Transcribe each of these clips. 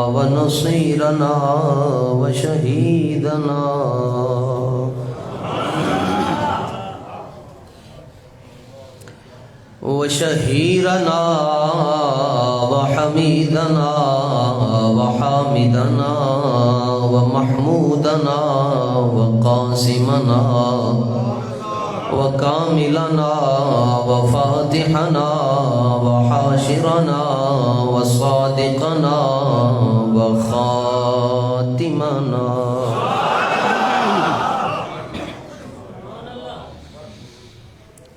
ونصيرنا وشهيدنا وشهيرنا وحميدنا وحامدنا ومحمودنا وقاسمنا وكاملنا وفاتحنا وحاشرنا وصادقنا وخاتمنا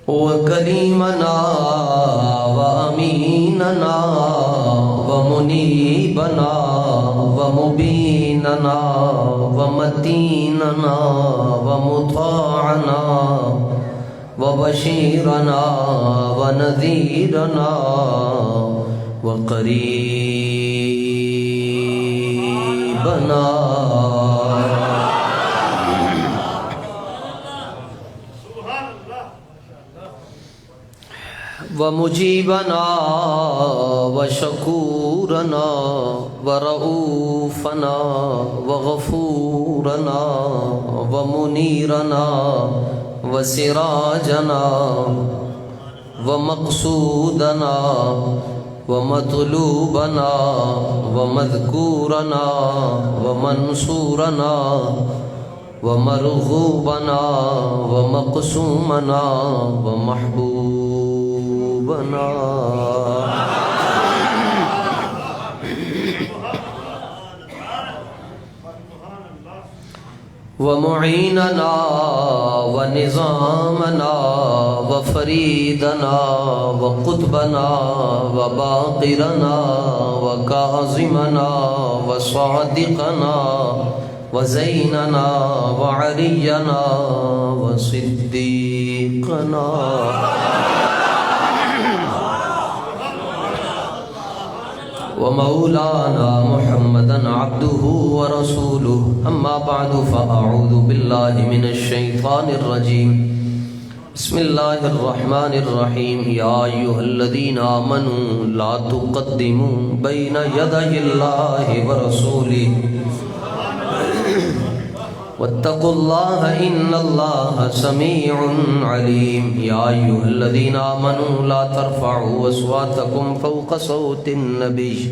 وكريمنا وأميننا ومنيبنا ومبيننا ومتيننا ومطاعنا وبشيرنا ونذيرنا وقريبنا ومجيبنا وشكورنا ورؤوفنا وغفورنا ومنيرنا وسراجنا ومقصودنا ومطلوبنا ومذكورنا ومنصورنا ومرغوبنا ومقسومنا ومحبوبنا ومعيننا ونظامنا وفريدنا وقطبنا وباقرنا وكاظمنا وصادقنا وزيننا وعلينا وصديقنا ومولانا محمدا عبده ورسوله أما بعد فأعوذ بالله من الشيطان الرجيم بسم الله الرحمن الرحيم يا أيها الذين آمنوا لا تقدموا بين يدي الله ورسوله واتقوا الله إن الله سميع عليم يا أيها الذين آمنوا لا ترفعوا أصواتكم فوق صوت النبي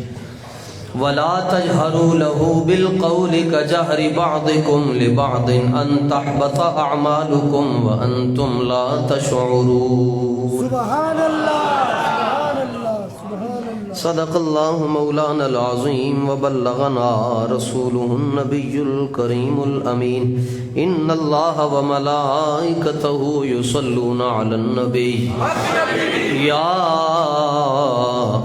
ولا تجهروا له بالقول كجهر بعضكم لبعض أن تحبط أعمالكم وأنتم لا تشعرون سبحان الله سبحان الله سبحان الله صدق الله مولانا العظيم وبلغنا رسوله النبي الكريم الأمين إن الله وملائكته يصلون على النبي يا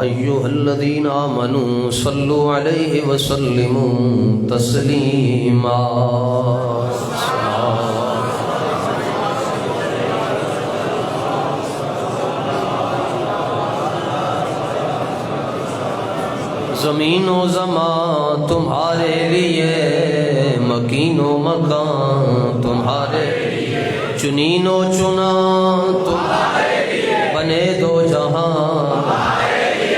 أيها الذين آمنوا صلوا عليه وسلموا تسليما زمین و زمان تمہارے لیے مکین و مکان تمہارے چنین و چنا تمہارے بنے دو جہاں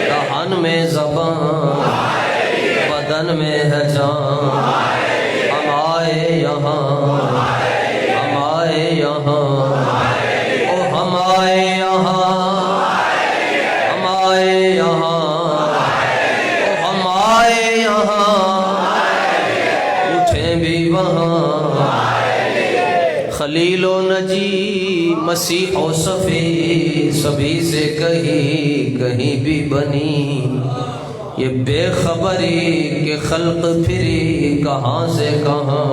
دہن میں زبان بدن میں ہے جان ہم آئے یہاں ہم آئے یہاں او ہم آئے یہاں ہم آئے یہاں اٹھیں بھی وہاں خلیل و نجی مسیح و صفی سبھی سے کہیں بھی بنی یہ بے خبری کہ خلق پھری کہاں سے کہاں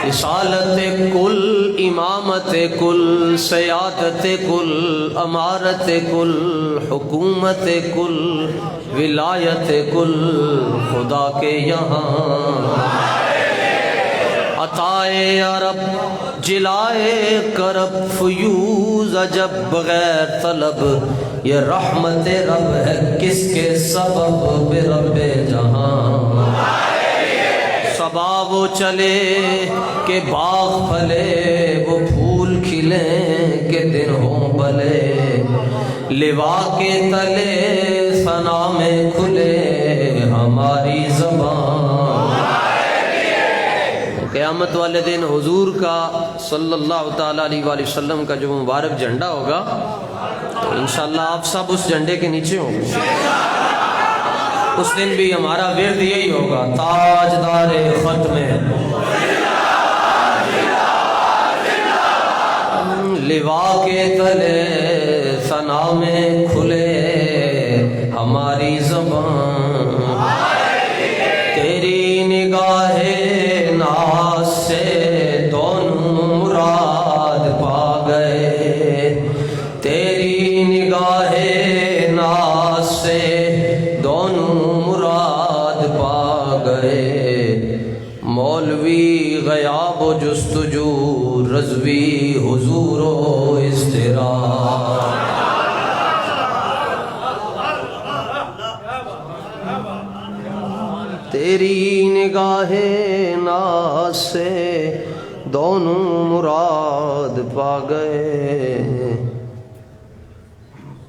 رسالت کل امامت کل سیادت کل امارت کل حکومت کل ولایت کل خدا کے یہاں عطائے عرب جلائے کرب فیوز عجب بغیر طلب یہ رحمت رب ہے کس کے سبب برب جہاں صبا وہ چلے کہ باغ پھلے وہ پھول کھلے لیں کہ دن ہوں بلے، لوا کے تلے ثنا میں کھلے ہماری زبان۔ قیامت والے دن حضور کا صلی اللہ تعالیٰ علیہ وآلہ وسلم کا جو مبارک جھنڈا ہوگا، تو انشاءاللہ آپ سب اس جھنڈے کے نیچے ہوں گے۔ اس دن بھی ہمارا ورد یہی ہوگا، تاجدار ختم لوا کے تلے ثنا میں کھلے ہماری زبان، تیری نگاہ ناز سے دونوں مراد پا گئے، تیری نگاہ ناز سے دونوں مراد پا گئے، مولوی غیاب و جستجو، رضوی حضور و اضطراب۔ تیری نگاہ ناز سے دونوں مراد پا گئے،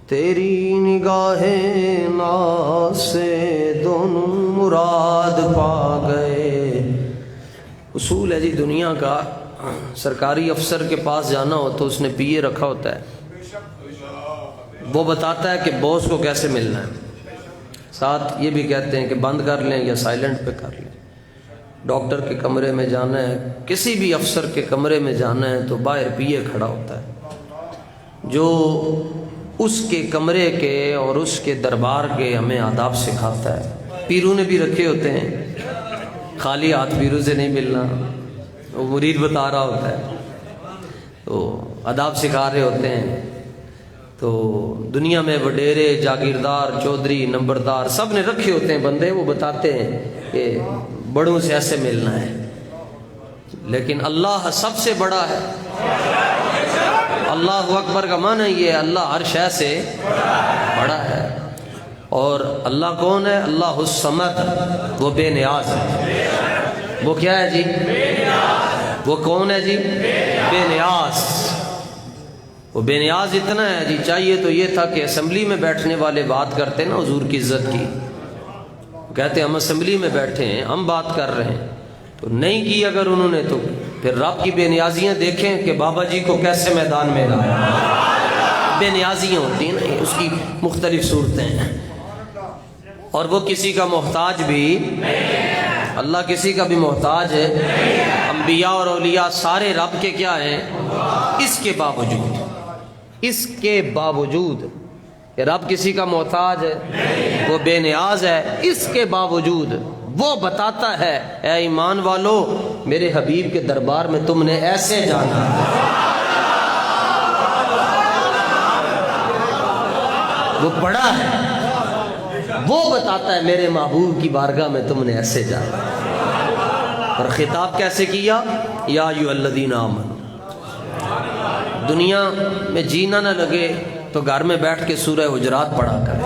تیری نگاہ ناز سے دونوں مراد پا گئے۔ اصول ہے جی دنیا کا، سرکاری افسر کے پاس جانا ہو تو اس نے پی اے رکھا ہوتا ہے، وہ بتاتا ہے کہ باس کو کیسے ملنا ہے، ساتھ یہ بھی کہتے ہیں کہ بند کر لیں یا سائلنٹ پہ کر لیں۔ ڈاکٹر کے کمرے میں جانا ہے، کسی بھی افسر کے کمرے میں جانا ہے تو باہر پی اے کھڑا ہوتا ہے جو اس کے کمرے کے اور اس کے دربار کے ہمیں آداب سکھاتا ہے۔ پیروں نے بھی رکھے ہوتے ہیں، خالی ہاتھ پیروں سے نہیں ملنا، وہ مرید بتا رہا ہوتا ہے، تو آداب سکھا رہے ہوتے ہیں۔ تو دنیا میں وڈیرے، جاگیردار، چودھری، نمبردار سب نے رکھے ہوتے ہیں بندے، وہ بتاتے ہیں کہ بڑوں سے ایسے ملنا ہے، لیکن اللہ سب سے بڑا ہے۔ اللہ اکبر کا معنی یہ ہے اللہ ہر شے سے بڑا ہے۔ اور اللہ کون ہے؟ اللہ الصمد، وہ بے نیاز ہے۔ وہ کیا ہے جی؟ وہ کون ہے جی؟ بے نیاز۔ وہ بے نیاز اتنا ہے جی، چاہیے تو یہ تھا کہ اسمبلی میں بیٹھنے والے بات کرتے نا حضور کی عزت کی، کہتے ہم اسمبلی میں بیٹھے ہیں، ہم بات کر رہے ہیں، تو نہیں کی اگر انہوں نے تو پھر رب کی بے نیازیاں دیکھیں کہ بابا جی کو کیسے میدان میں لایا۔ بے نیازیاں ہوتی ہیں نا، اس کی مختلف صورتیں ہیں، اور وہ کسی کا محتاج بھی، اللہ کسی کا بھی محتاج ہے۔ انبیاء اور اولیاء سارے رب کے کیا ہیں؟ اس کے باوجود کہ رب کسی کا محتاج ہے، وہ بے نیاز ہے، اس کے باوجود وہ بتاتا ہے اے ایمان والو میرے حبیب کے دربار میں تم نے ایسے جانا ہے۔ وہ بڑا ہے، وہ بتاتا ہے میرے محبوب کی بارگاہ میں تم نے ایسے جانا ہے۔ اور خطاب کیسے کیا؟ یا ایھا الذین آمنوا۔ دنیا میں جینا نہ لگے تو گھر میں بیٹھ کے سورہ حجرات پڑھا کرے،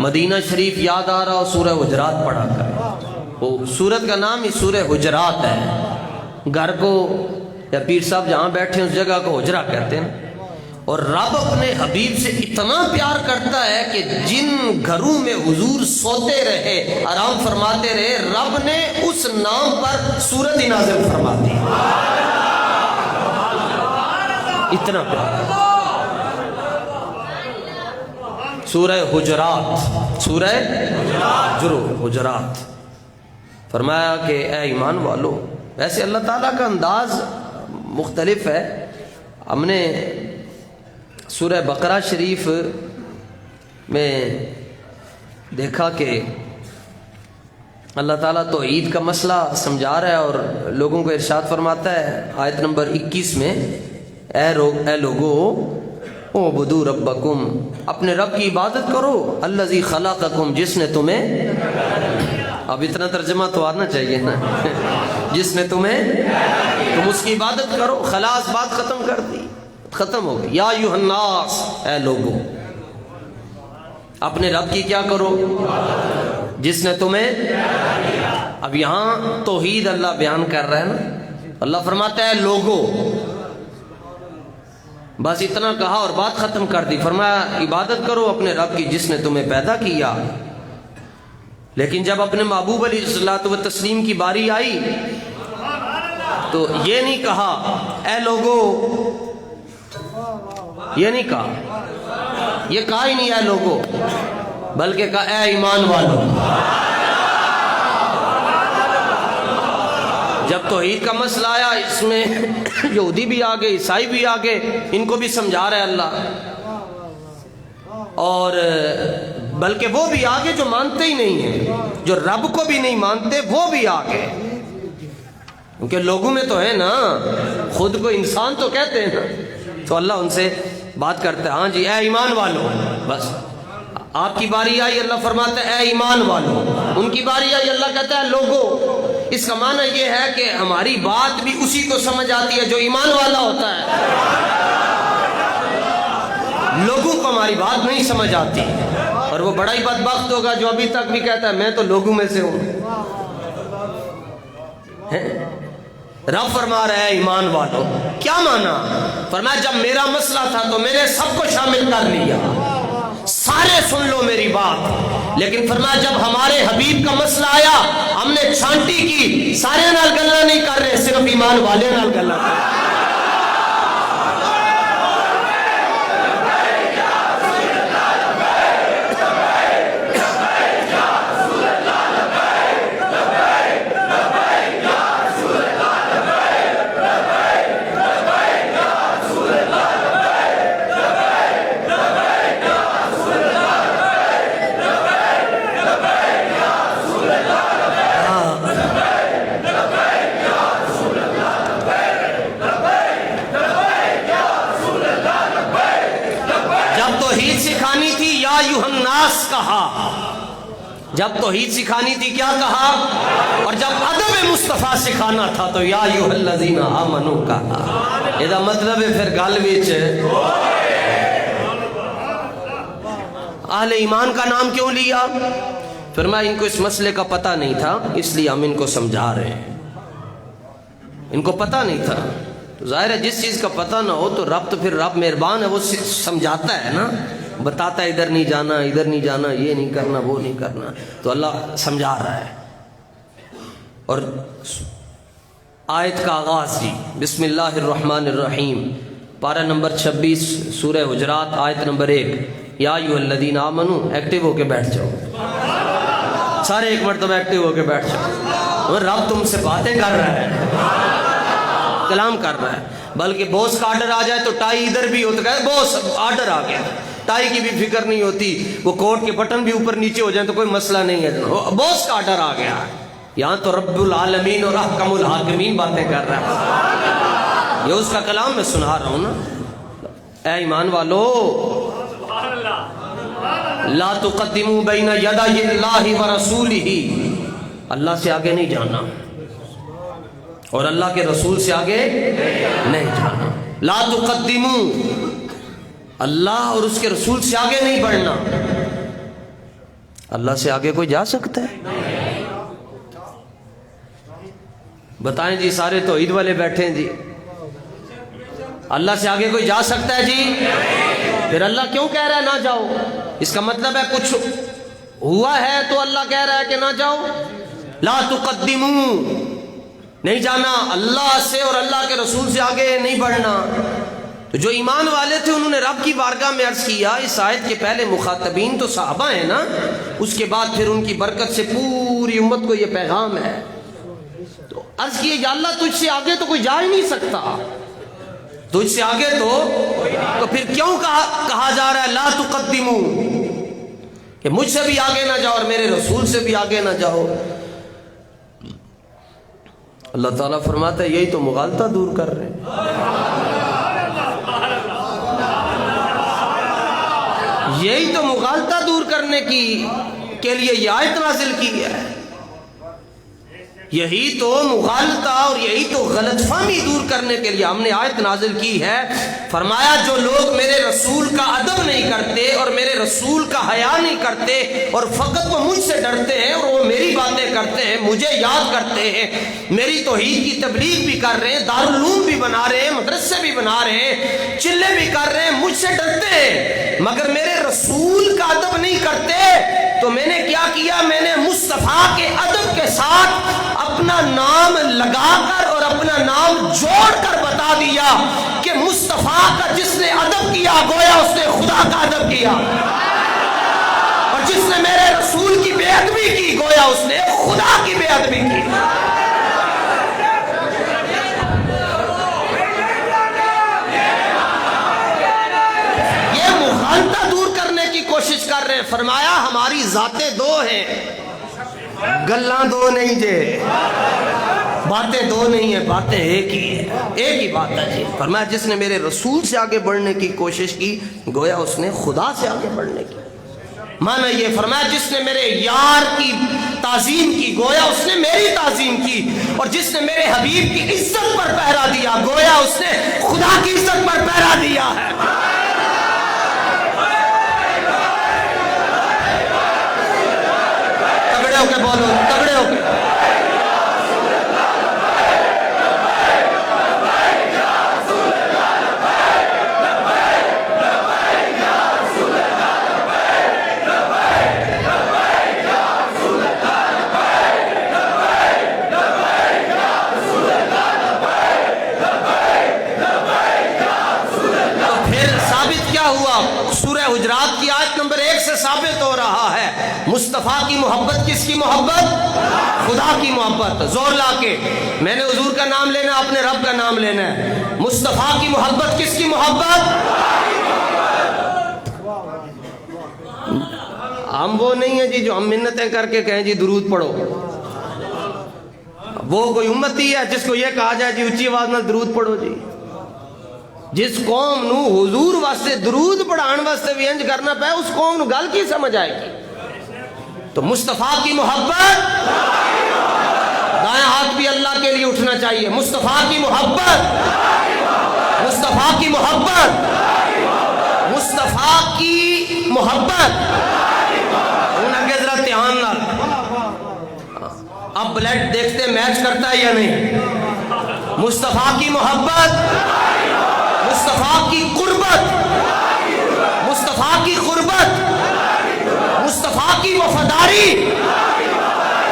مدینہ شریف یاد آ رہا ہو سورہ حجرات پڑھا کرے۔ وہ سورت کا نام ہی سورہ حجرات ہے، گھر کو یا پیر صاحب جہاں بیٹھے اس جگہ کو حجرہ کہتے ہیں۔ اور رب اپنے حبیب سے اتنا پیار کرتا ہے کہ جن گھروں میں حضور سوتے رہے، آرام فرماتے رہے، رب نے اس نام پر سورت ہی نازل فرما دی، اتنا پیار۔ سورہ حجرات، سورہ حجرات فرمایا کہ اے ایمان والو۔ ویسے اللہ تعالیٰ کا انداز مختلف ہے۔ ہم نے سورہ بقرہ شریف میں دیکھا کہ اللہ تعالیٰ توحید کا مسئلہ سمجھا رہا ہے اور لوگوں کو ارشاد فرماتا ہے آیت نمبر 21 میں، اے لوگو اعبدوا ربکم، اپنے رب کی عبادت کرو، الذی خلقکم، جس نے تمہیں، اب اتنا ترجمہ تو آنا چاہیے نا، جس نے تمہیں، تم اس کی عبادت کرو، خلاص بات ختم کر دی، ختم ہو گئی۔ یا ایھا الناس، اے لوگو، اپنے رب کی کیا کرو؟ جس نے تمہیں، اب یہاں توحید اللہ بیان کر رہا ہے نا، اللہ فرماتا ہے لوگو، بس اتنا کہا اور بات ختم کر دی. فرمایا عبادت کرو اپنے رب کی جس نے تمہیں پیدا کیا. لیکن جب اپنے محبوب علیہ الصلوۃ والتسلیم کی باری آئی تو یہ نہیں کہا اے لوگو، یہ نہیں کہا، یہ کہا ہی نہیں اے لوگو، بلکہ کہا اے ایمان والو. جب توحید کا مسئلہ آیا اس میں یہودی بھی آگے، عیسائی بھی آگے، ان کو بھی سمجھا رہا ہے اللہ، اور بلکہ وہ بھی آگے جو مانتے ہی نہیں ہیں، جو رب کو بھی نہیں مانتے وہ بھی آگے. کیونکہ لوگوں میں تو ہے نا، خود کو انسان تو کہتے ہیں نا. تو اللہ ان سے بات کرتا ہے، ہاں جی اے ایمان والو. بس آپ کی باری آئی اللہ فرماتا ہے اے ایمان والو، ان کی باری آئی اللہ کہتا ہے لوگو. اس کا معنی یہ ہے کہ ہماری بات بھی اسی کو سمجھ آتی ہے جو ایمان والا ہوتا ہے. لوگوں کو ہماری بات نہیں سمجھ آتی، اور وہ بڑا ہی بدبخت ہوگا جو ابھی تک بھی کہتا ہے میں تو لوگوں میں سے ہوں. رب فرما رہا ہے ایمان والو. کیا مانا؟ فرمایا جب میرا مسئلہ تھا تو میرے سب کو شامل کر لیا، سارے سن لو میری بات. لیکن فرمایا جب ہمارے حبیب کا مسئلہ آیا ہم نے چھانٹی کی، سارے نال گلا نہیں کر رہے، صرف ایمان والے نال گلا کر رہے. کہا، جب توحید سکھانی تھی کیا کہا، اور جب ادب مصطفیٰ سکھانا تھا تو یا ایھا الذین آمنوا کہا. یہ مطلب ہے پھر گل وچ اہل ایمان کا نام کیوں لیا؟ فرمایا ان کو اس مسئلے کا پتہ نہیں تھا، اس لیے ہم ان کو سمجھا رہے ہیں. ان کو پتہ نہیں تھا، تو ظاہر ہے جس چیز کا پتہ نہ ہو تو رب تو پھر رب مہربان ہے، وہ سمجھاتا ہے نا، بتاتا ہے ادھر نہیں جانا، ادھر نہیں جانا، یہ نہیں کرنا، وہ نہیں کرنا. تو اللہ سمجھا رہا ہے. اور آیت کا آغاز جی بسم اللہ الرحمن الرحیم، پارہ نمبر 26 سورہ حجرات آیت نمبر 1. یا ایھا الذین آمنوا، ایکٹیو ہو کے بیٹھ جاؤ، سارے ایک مرتبہ ایکٹیو ہو کے بیٹھ جاؤ. رب تم سے باتیں کر رہا ہے، کلام کر رہا ہے. بلکہ باس کا آرڈر آ جائے تو ٹائی ادھر بھی ہو تو کہے باس آرڈر آ گیا، ٹائی کی بھی فکر نہیں ہوتی. وہ کوٹ کے بٹن بھی اوپر نیچے ہو جائیں تو کوئی مسئلہ نہیں ہے، باس کا آرڈر آ گیا. یہاں تو رب العالمین اور احکم الحاکمین باتیں کر رہا ہے. یہ اس کا کلام میں سنا رہا ہوں نا. اے ایمان والو، لا تقدموا بین یدی اللہ ورسولہ، اللہ سے آگے نہیں جانا اور اللہ کے رسول سے آگے نہیں جانا. لا تقدموا، اللہ اور اس کے رسول سے آگے نہیں بڑھنا. اللہ سے آگے کوئی جا سکتا ہے؟ بتائیں جی، سارے توحید والے بیٹھے ہیں جی. اللہ سے آگے کوئی جا سکتا ہے جی؟ پھر اللہ کیوں کہہ رہا ہے نہ جاؤ؟ اس کا مطلب ہے کچھ ہوا ہے تو اللہ کہہ رہا ہے کہ نہ جاؤ. لا تقدموا، نہیں جانا، اللہ سے اور اللہ کے رسول سے آگے نہیں بڑھنا. تو جو ایمان والے تھے انہوں نے رب کی بارگاہ میں عرض کیا. اس آیت کے پہلے مخاطبین تو صحابہ ہیں نا، اس کے بعد پھر ان کی برکت سے پوری امت کو یہ پیغام ہے. تو عرض کیے یا اللہ تجھ سے آگے تو کوئی جا ہی نہیں سکتا، تجھ سے آگے تو پھر کیوں کہا جا رہا ہے لا تقدموا، کہ مجھ سے بھی آگے نہ جاؤ اور میرے رسول سے بھی آگے نہ جاؤ. اللہ تعالیٰ فرماتا ہے یہی تو مغالطہ دور کر رہے ہیں. یہی تو مغالطہ دور کرنے کے لیے یہ آیت نازل کی ہے. یہی تو مغالطہ اور یہی تو غلط فہمی دور کرنے کے لیے ہم نے آیت نازل کی ہے. فرمایا جو لوگ میرے رسول کا ادب نہیں کرتے اور میرے رسول کا حیا نہیں کرتے اور فقط وہ مجھ سے ڈرتے ہیں اور وہ میری باتیں کرتے ہیں، مجھے یاد کرتے ہیں، میری توحید کی تبلیغ بھی کر رہے ہیں، دارالعلوم بھی بنا رہے ہیں، مدرسے بھی بنا رہے ہیں، چلے بھی کر رہے ہیں، مجھ سے ڈرتے ہیں، مگر میرے رسول کا ادب نہیں کرتے، تو میں نے کیا کیا؟ میں نے مصطفیٰ کے ادب کے ساتھ اپنا نام لگا کر اور اپنا نام جوڑ کر بتا دیا کہ مصطفیٰ کا جس نے ادب کیا گویا اس نے خدا کا ادب کیا، اور جس نے میرے رسول کی بے ادبی کی گویا اس نے خدا کی بے ادبی کی۔ یہ مغالطہ دور کرنے کی کوشش کر رہے ہیں۔ فرمایا ہماری ذاتیں دو ہیں، گلاں دو نہیں جے، باتیں دو نہیں ہیں، باتیں ایک ہی ہیں، ایک ہی بات ہے جی۔ فرمایا جس نے میرے رسول سے آگے بڑھنے کی کوشش کی گویا اس نے خدا سے آگے بڑھنے کی۔ مانا یہ فرمایا جس نے میرے یار کی تعظیم کی گویا اس نے میری تعظیم کی، اور جس نے میرے حبیب کی عزت پر پہرا دیا گویا اس نے خدا کی عزت پر پہرا دیا ہے۔ تگڑے ہو کے بولو، تگڑے ہو کے۔ سورہ حجرات کی آیت نمبر 1 سے ثابت ہو رہا ہے مصطفیٰ کی محبت کس کی محبت؟ خدا کی محبت۔ زور لا کے میں نے حضور کا نام لینا، اپنے رب کا نام لینا ہے۔ مصطفیٰ کی محبت کس کی محبت؟ ہم وہ نہیں ہیں جی جو ہم منتیں کر کے کہیں جی درود پڑھو۔ وہ کوئی امتی ہے جس کو یہ کہا جائے جی اچھی آواز میں درود پڑھو جی۔ جس قوم نو حضور واسطے درود پڑھان واسطے بھی انج کرنا پہ اس قوم نو گل کی سمجھ آئے گی؟ تو مصطفیٰ کی محبت، دائیں ہاتھ بھی اللہ کے لیے اٹھنا چاہیے۔ مصطفیٰ کی محبت، مصطفیٰ کی محبت، مصطفیٰ کی محبت۔ ان اگے ذرا دھیان نال، اب بلڈ دیکھتے میچ کرتا ہے یا نہیں؟ مصطفیٰ کی محبت، مصطفیٰ کی قربت، مصطفیٰ کی قربت، مصطفیٰ کی وفاداری،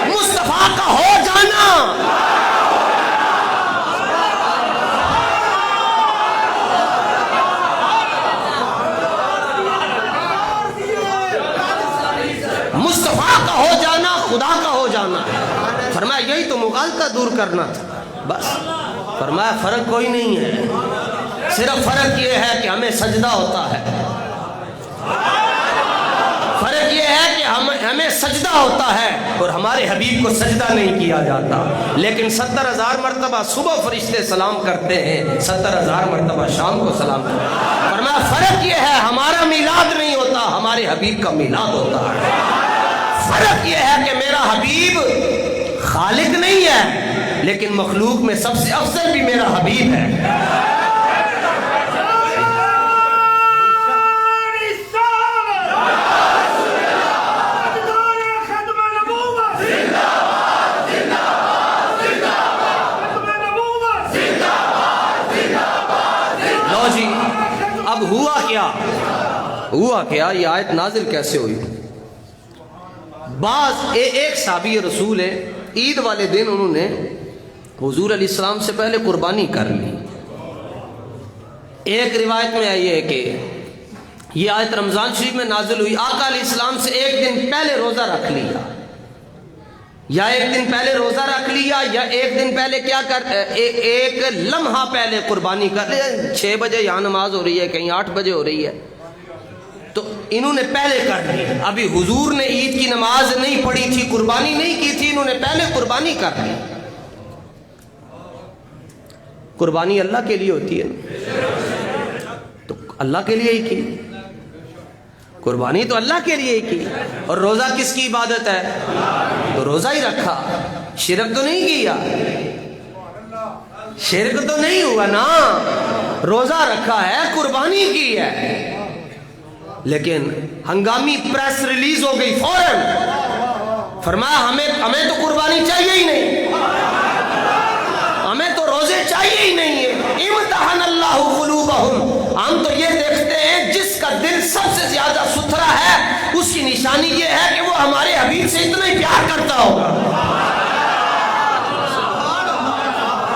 مصطفیٰ کا ہو جانا۔ مصطفیٰ کا ہو جانا خدا کا ہو جانا۔ فرمایا یہی تو مغالطہ دور کرنا تھا بس۔ فرمایا فرق کوئی نہیں ہے، صرف فرق یہ ہے کہ ہمیں سجدہ ہوتا ہے، فرق یہ ہے کہ ہمیں سجدہ ہوتا ہے اور ہمارے حبیب کو سجدہ نہیں کیا جاتا۔ لیکن 70,000 مرتبہ صبح فرشتے سلام کرتے ہیں، 70,000 مرتبہ شام کو سلام کرتے ہیں۔ فرمایا فرق یہ ہے ہمارا میلاد نہیں ہوتا، ہمارے حبیب کا میلاد ہوتا ہے۔ فرق یہ ہے کہ میرا حبیب خالق نہیں ہے لیکن مخلوق میں سب سے افضل بھی میرا حبیب ہے۔ اب ہوا کیا یہ آیت نازل کیسے ہوئی؟ بعض ایک صحابی رسول ہے، عید والے دن انہوں نے حضور علیہ السلام سے پہلے قربانی کر لی۔ ایک روایت میں آئی ہے کہ یہ آیت رمضان شریف میں نازل ہوئی، آقا علیہ السلام سے ایک دن پہلے روزہ رکھ لیا، یا ایک دن پہلے روزہ رکھ لیا، یا ایک دن پہلے کیا کر ایک لمحہ پہلے قربانی کر لیا۔ 6 بجے یہاں نماز ہو رہی ہے، کہیں 8 بجے ہو رہی ہے، تو انہوں نے پہلے کر لی۔ ابھی حضور نے عید کی نماز نہیں پڑھی تھی، قربانی نہیں کی تھی، انہوں نے پہلے قربانی کر لی۔ قربانی اللہ کے لیے ہوتی ہے تو اللہ کے لیے ہی کی، قربانی تو اللہ کے لیے ہی کی۔ اور روزہ کس کی عبادت ہے؟ تو روزہ ہی رکھا، شرک تو نہیں کیا، شرک تو نہیں ہوا نا، روزہ رکھا ہے، قربانی کی ہے۔ لیکن ہنگامی پریس ریلیز ہو گئی، فرمایا ہمیں تو قربانی چاہیے ہی نہیں، ہمیں تو روزے چاہیے ہی نہیں ہے۔ امتحن اللہ قلوبہم، ہم تو یہ دیکھتے ہیں جس کا دل سب سے زیادہ ستھرا ہے اس کی نشانی یہ ہے کہ وہ ہمارے حبیب سے اتنا ہی پیار کرتا ہوگا۔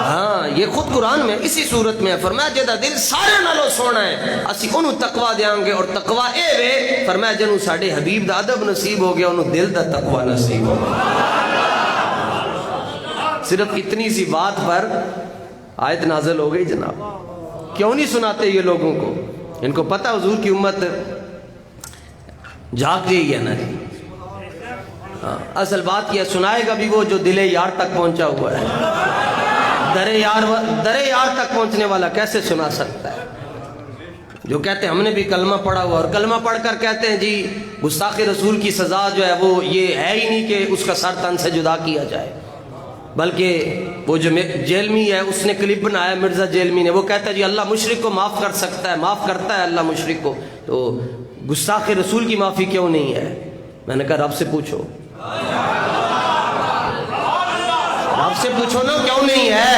ہاں یہ خود قرآن میں اسی صورت میں ہے، فرمایا جدا دل سارے نالوں سونا ہے اسی انہوں تقوی دیاں گے، اور تقوی اے وے فرمایا جنہوں ساڑھے حبیب دا ادب نصیب ہو گیا انہوں دل دا تقوی نصیب ہو گیا۔ صرف اتنی سی بات پر آیت نازل ہو گئی جناب۔ کیوں نہیں سناتے یہ لوگوں کو؟ ان کو پتہ حضور کی امت جھاگ گئی ہے نا جی۔ اصل بات یہ سنائے گا بھی وہ جو دل یار تک پہنچا ہوا ہے، در یار تک پہنچنے والا کیسے سنا سکتا ہے؟ جو کہتے ہیں ہم نے بھی کلمہ پڑھا ہوا، اور کلمہ پڑھ کر کہتے ہیں جی گستاخ رسول کی سزا جو ہے وہ یہ ہے ہی نہیں کہ اس کا سر تن سے جدا کیا جائے، بلکہ وہ جو جیلمی ہے اس نے کلپ بنایا مرزا جیلمی نے، وہ کہتا ہے جی اللہ مشرک کو معاف کر سکتا ہے، معاف کرتا ہے اللہ مشرک کو، تو گستاخ رسول کی معافی کیوں نہیں ہے؟ میں نے کہا رب سے پوچھو، رب سے پوچھو نا کیوں نہیں ہے؟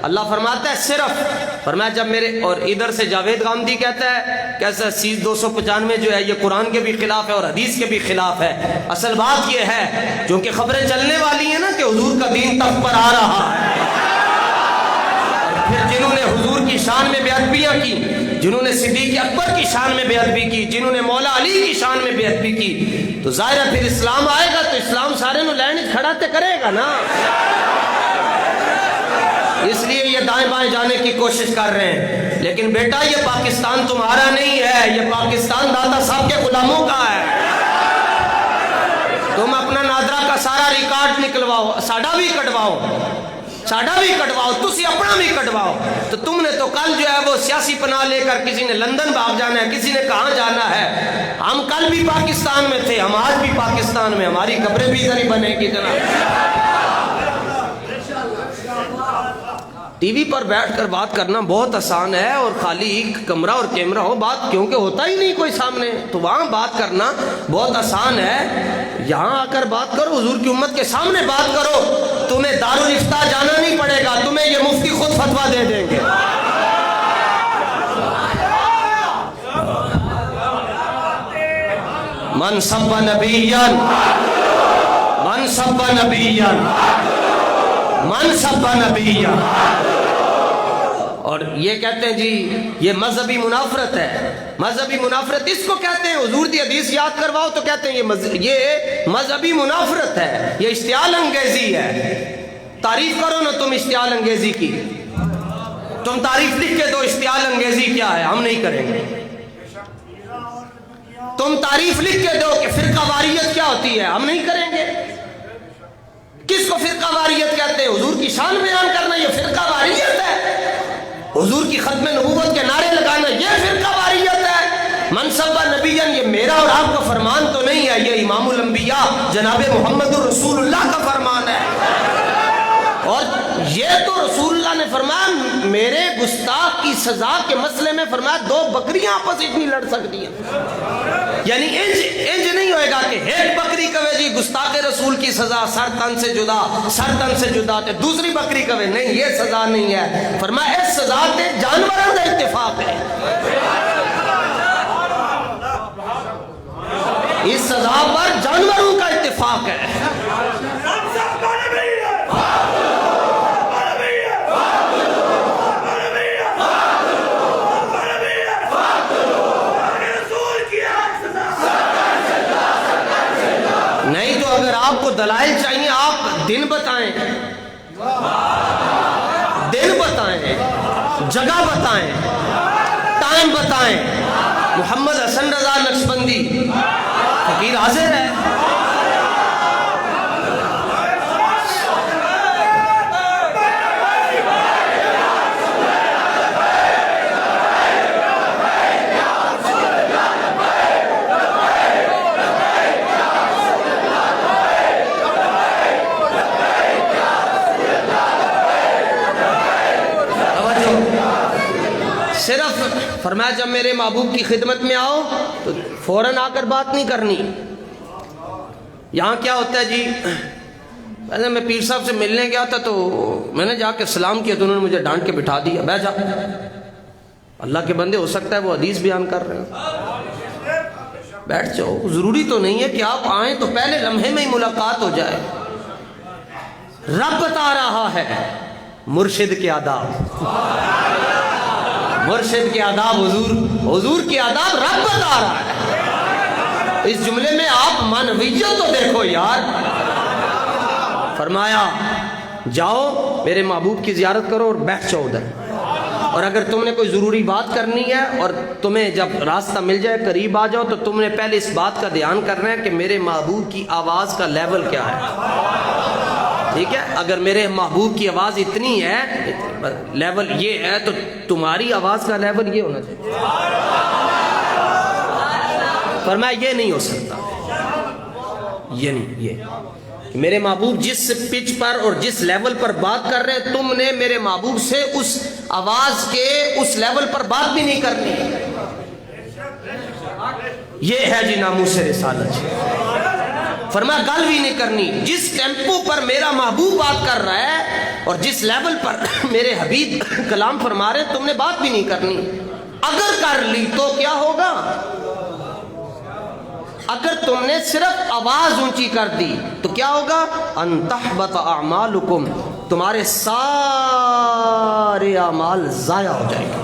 اللہ فرماتا ہے صرف، فرمایا جب میرے، اور ادھر سے جاوید غامدی کہتا ہے کیسا سیز 295 جو ہے یہ قرآن کے بھی خلاف ہے اور حدیث کے بھی خلاف ہے۔ اصل بات یہ ہے کیونکہ خبریں چلنے والی ہیں نا کہ حضور کا دین تخت پر آ رہا ہے، اور پھر جنہوں نے حضور کی شان میں بے ادبیاں کی، جنہوں نے صدیق اکبر کی شان میں بے ادبی کی، جنہوں نے مولا علی کی شان میں بے ادبی کی، تو ظاہر ہے پھر اسلام آئے گا تو اسلام سارے نو لینڈ کھڑا تے کرے گا نا۔ اس لیے یہ دائیں بائیں جانے کی کوشش کر رہے ہیں، لیکن بیٹا یہ پاکستان تمہارا نہیں ہے، یہ پاکستان داتا صاحب کے غلاموں کا ہے۔ تم اپنا نادرا کا سارا ریکارڈ نکلواؤ، ساڈا بھی کٹواؤ، تسی اپنا بھی کٹواؤ۔ تو تم نے تو کل جو ہے وہ سیاسی پناہ لے کر کسی نے لندن بھاگ جانا ہے، کسی نے کہاں جانا ہے۔ ہم کل بھی پاکستان میں تھے، ہم آج بھی پاکستان میں، ہماری قبریں بھی ادھر ہی بنے گی جناب۔ ٹی وی پر بیٹھ کر بات کرنا بہت آسان ہے، اور خالی ایک کمرہ اور کیمرہ ہو بات، کیونکہ ہوتا ہی نہیں کوئی سامنے، تو وہاں بات کرنا بہت آسان ہے۔ یہاں آ کر بات کرو، حضور کی امت کے سامنے بات کرو، تمہیں دارالافتاء جانا نہیں پڑے گا، تمہیں یہ مفتی خود فتویٰ دے دیں گے۔ من سب نبیًا من سب نبیًا من سب نبیًا، اور یہ کہتے ہیں جی یہ مذہبی منافرت ہے، مذہبی منافرت اس کو کہتے ہیں۔ حضور دی حدیث یاد کرواؤ تو کہتے ہیں یہ مذہبی منافرت ہے، یہ اشتعال انگیزی ہے۔ تعریف کرو نا تم اشتعال انگیزی کی، تم تعریف لکھ کے دو اشتعال انگیزی کیا ہے، ہم نہیں کریں گے۔ تم تعریف لکھ کے دو کہ فرقہ واریت کیا ہوتی ہے، ہم نہیں کریں گے۔ کس کو فرقہ واریت کہتے ہیں؟ حضور کی شان بیان کرنا یہ فرقہ واریت ہے، حضور کی ختم نبوت کے نعرے لگانا یہ فرقہ واریت ہے۔ منصب نبیًا یہ میرا اور آپ کا فرمان تو نہیں ہے، یہ امام الانبیاء جناب محمد رسول اللہ کا فرمان ہے، اور یہ تو رسول اللہ نے فرمایا میرے گستاخ کی سزا کے مسئلے میں فرمایا 2 بکریاں آپس نہیں لڑ سکتی ہیں، یعنی انج نہیں ہوئے گا کہ ایک بکری کہے جی گستاخ رسول کی سزا سر تن سے جدا تے دوسری بکری کہے نہیں یہ سزا نہیں ہے، فرمایا اس سزا تے جانوروں کا اتفاق ہے، اس سزا پر جانوروں کا اتفاق ہے۔ نہیں تو اگر آپ کو دلائل چاہیے آپ دن بتائیں، جگہ بتائیں، ٹائم بتائیں۔ محمد حسن رضا نقشبندی فقیر حاضر ہے، صرف فرمایا جب میرے محبوب کی خدمت میں آؤ تو فوراً آ کر بات نہیں کرنی، یہاں کیا ہوتا ہے جی، پہلے میں پیر صاحب سے ملنے گیا تھا تو میں نے جا کے سلام کیا تو انہوں نے مجھے ڈانٹ کے بٹھا دیا، بیٹھ جا۔ اللہ کے بندے، ہو سکتا ہے وہ حدیث بیان کر رہے ہیں، بیٹھ جاؤ۔ ضروری تو نہیں ہے کہ آپ آئیں تو پہلے لمحے میں ہی ملاقات ہو جائے۔ رب بتا رہا ہے مرشد کے آداب، مرشد کے آداب، حضور کے آداب رب بتا رہا ہے۔ اس جملے میں آپ معنویت تو دیکھو یار۔ فرمایا جاؤ میرے محبوب کی زیارت کرو اور بیٹھ جاؤ ادھر، اور اگر تم نے کوئی ضروری بات کرنی ہے اور تمہیں جب راستہ مل جائے قریب آ جاؤ تو تم نے پہلے اس بات کا دھیان کرنا ہے کہ میرے محبوب کی آواز کا لیول کیا ہے، ٹھیک ہے؟ اگر میرے محبوب کی آواز اتنی ہے، لیول یہ ہے، تو تمہاری آواز کا لیول یہ ہونا چاہیے۔ فرمایا یہ نہیں ہو سکتا، یہ نہیں، یہ میرے محبوب جس پچ پر اور جس لیول پر بات کر رہے ہیں، تم نے میرے محبوب سے اس آواز کے اس لیول پر بات بھی نہیں کرنی۔ یہ ہے جی ناموس رسالت۔ فرمایا گل بھی نہیں کرنی، جس ٹیمپو پر میرا محبوب بات کر رہا ہے اور جس لیول پر میرے حبیب کلام فرما رہے ہیں، تم نے بات بھی نہیں کرنی۔ اگر کر لی تو کیا ہوگا؟ اگر تم نے صرف آواز اونچی کر دی تو کیا ہوگا؟ ان تحبط اعمالکم، تمہارے سارے اعمال ضائع ہو جائیں گے۔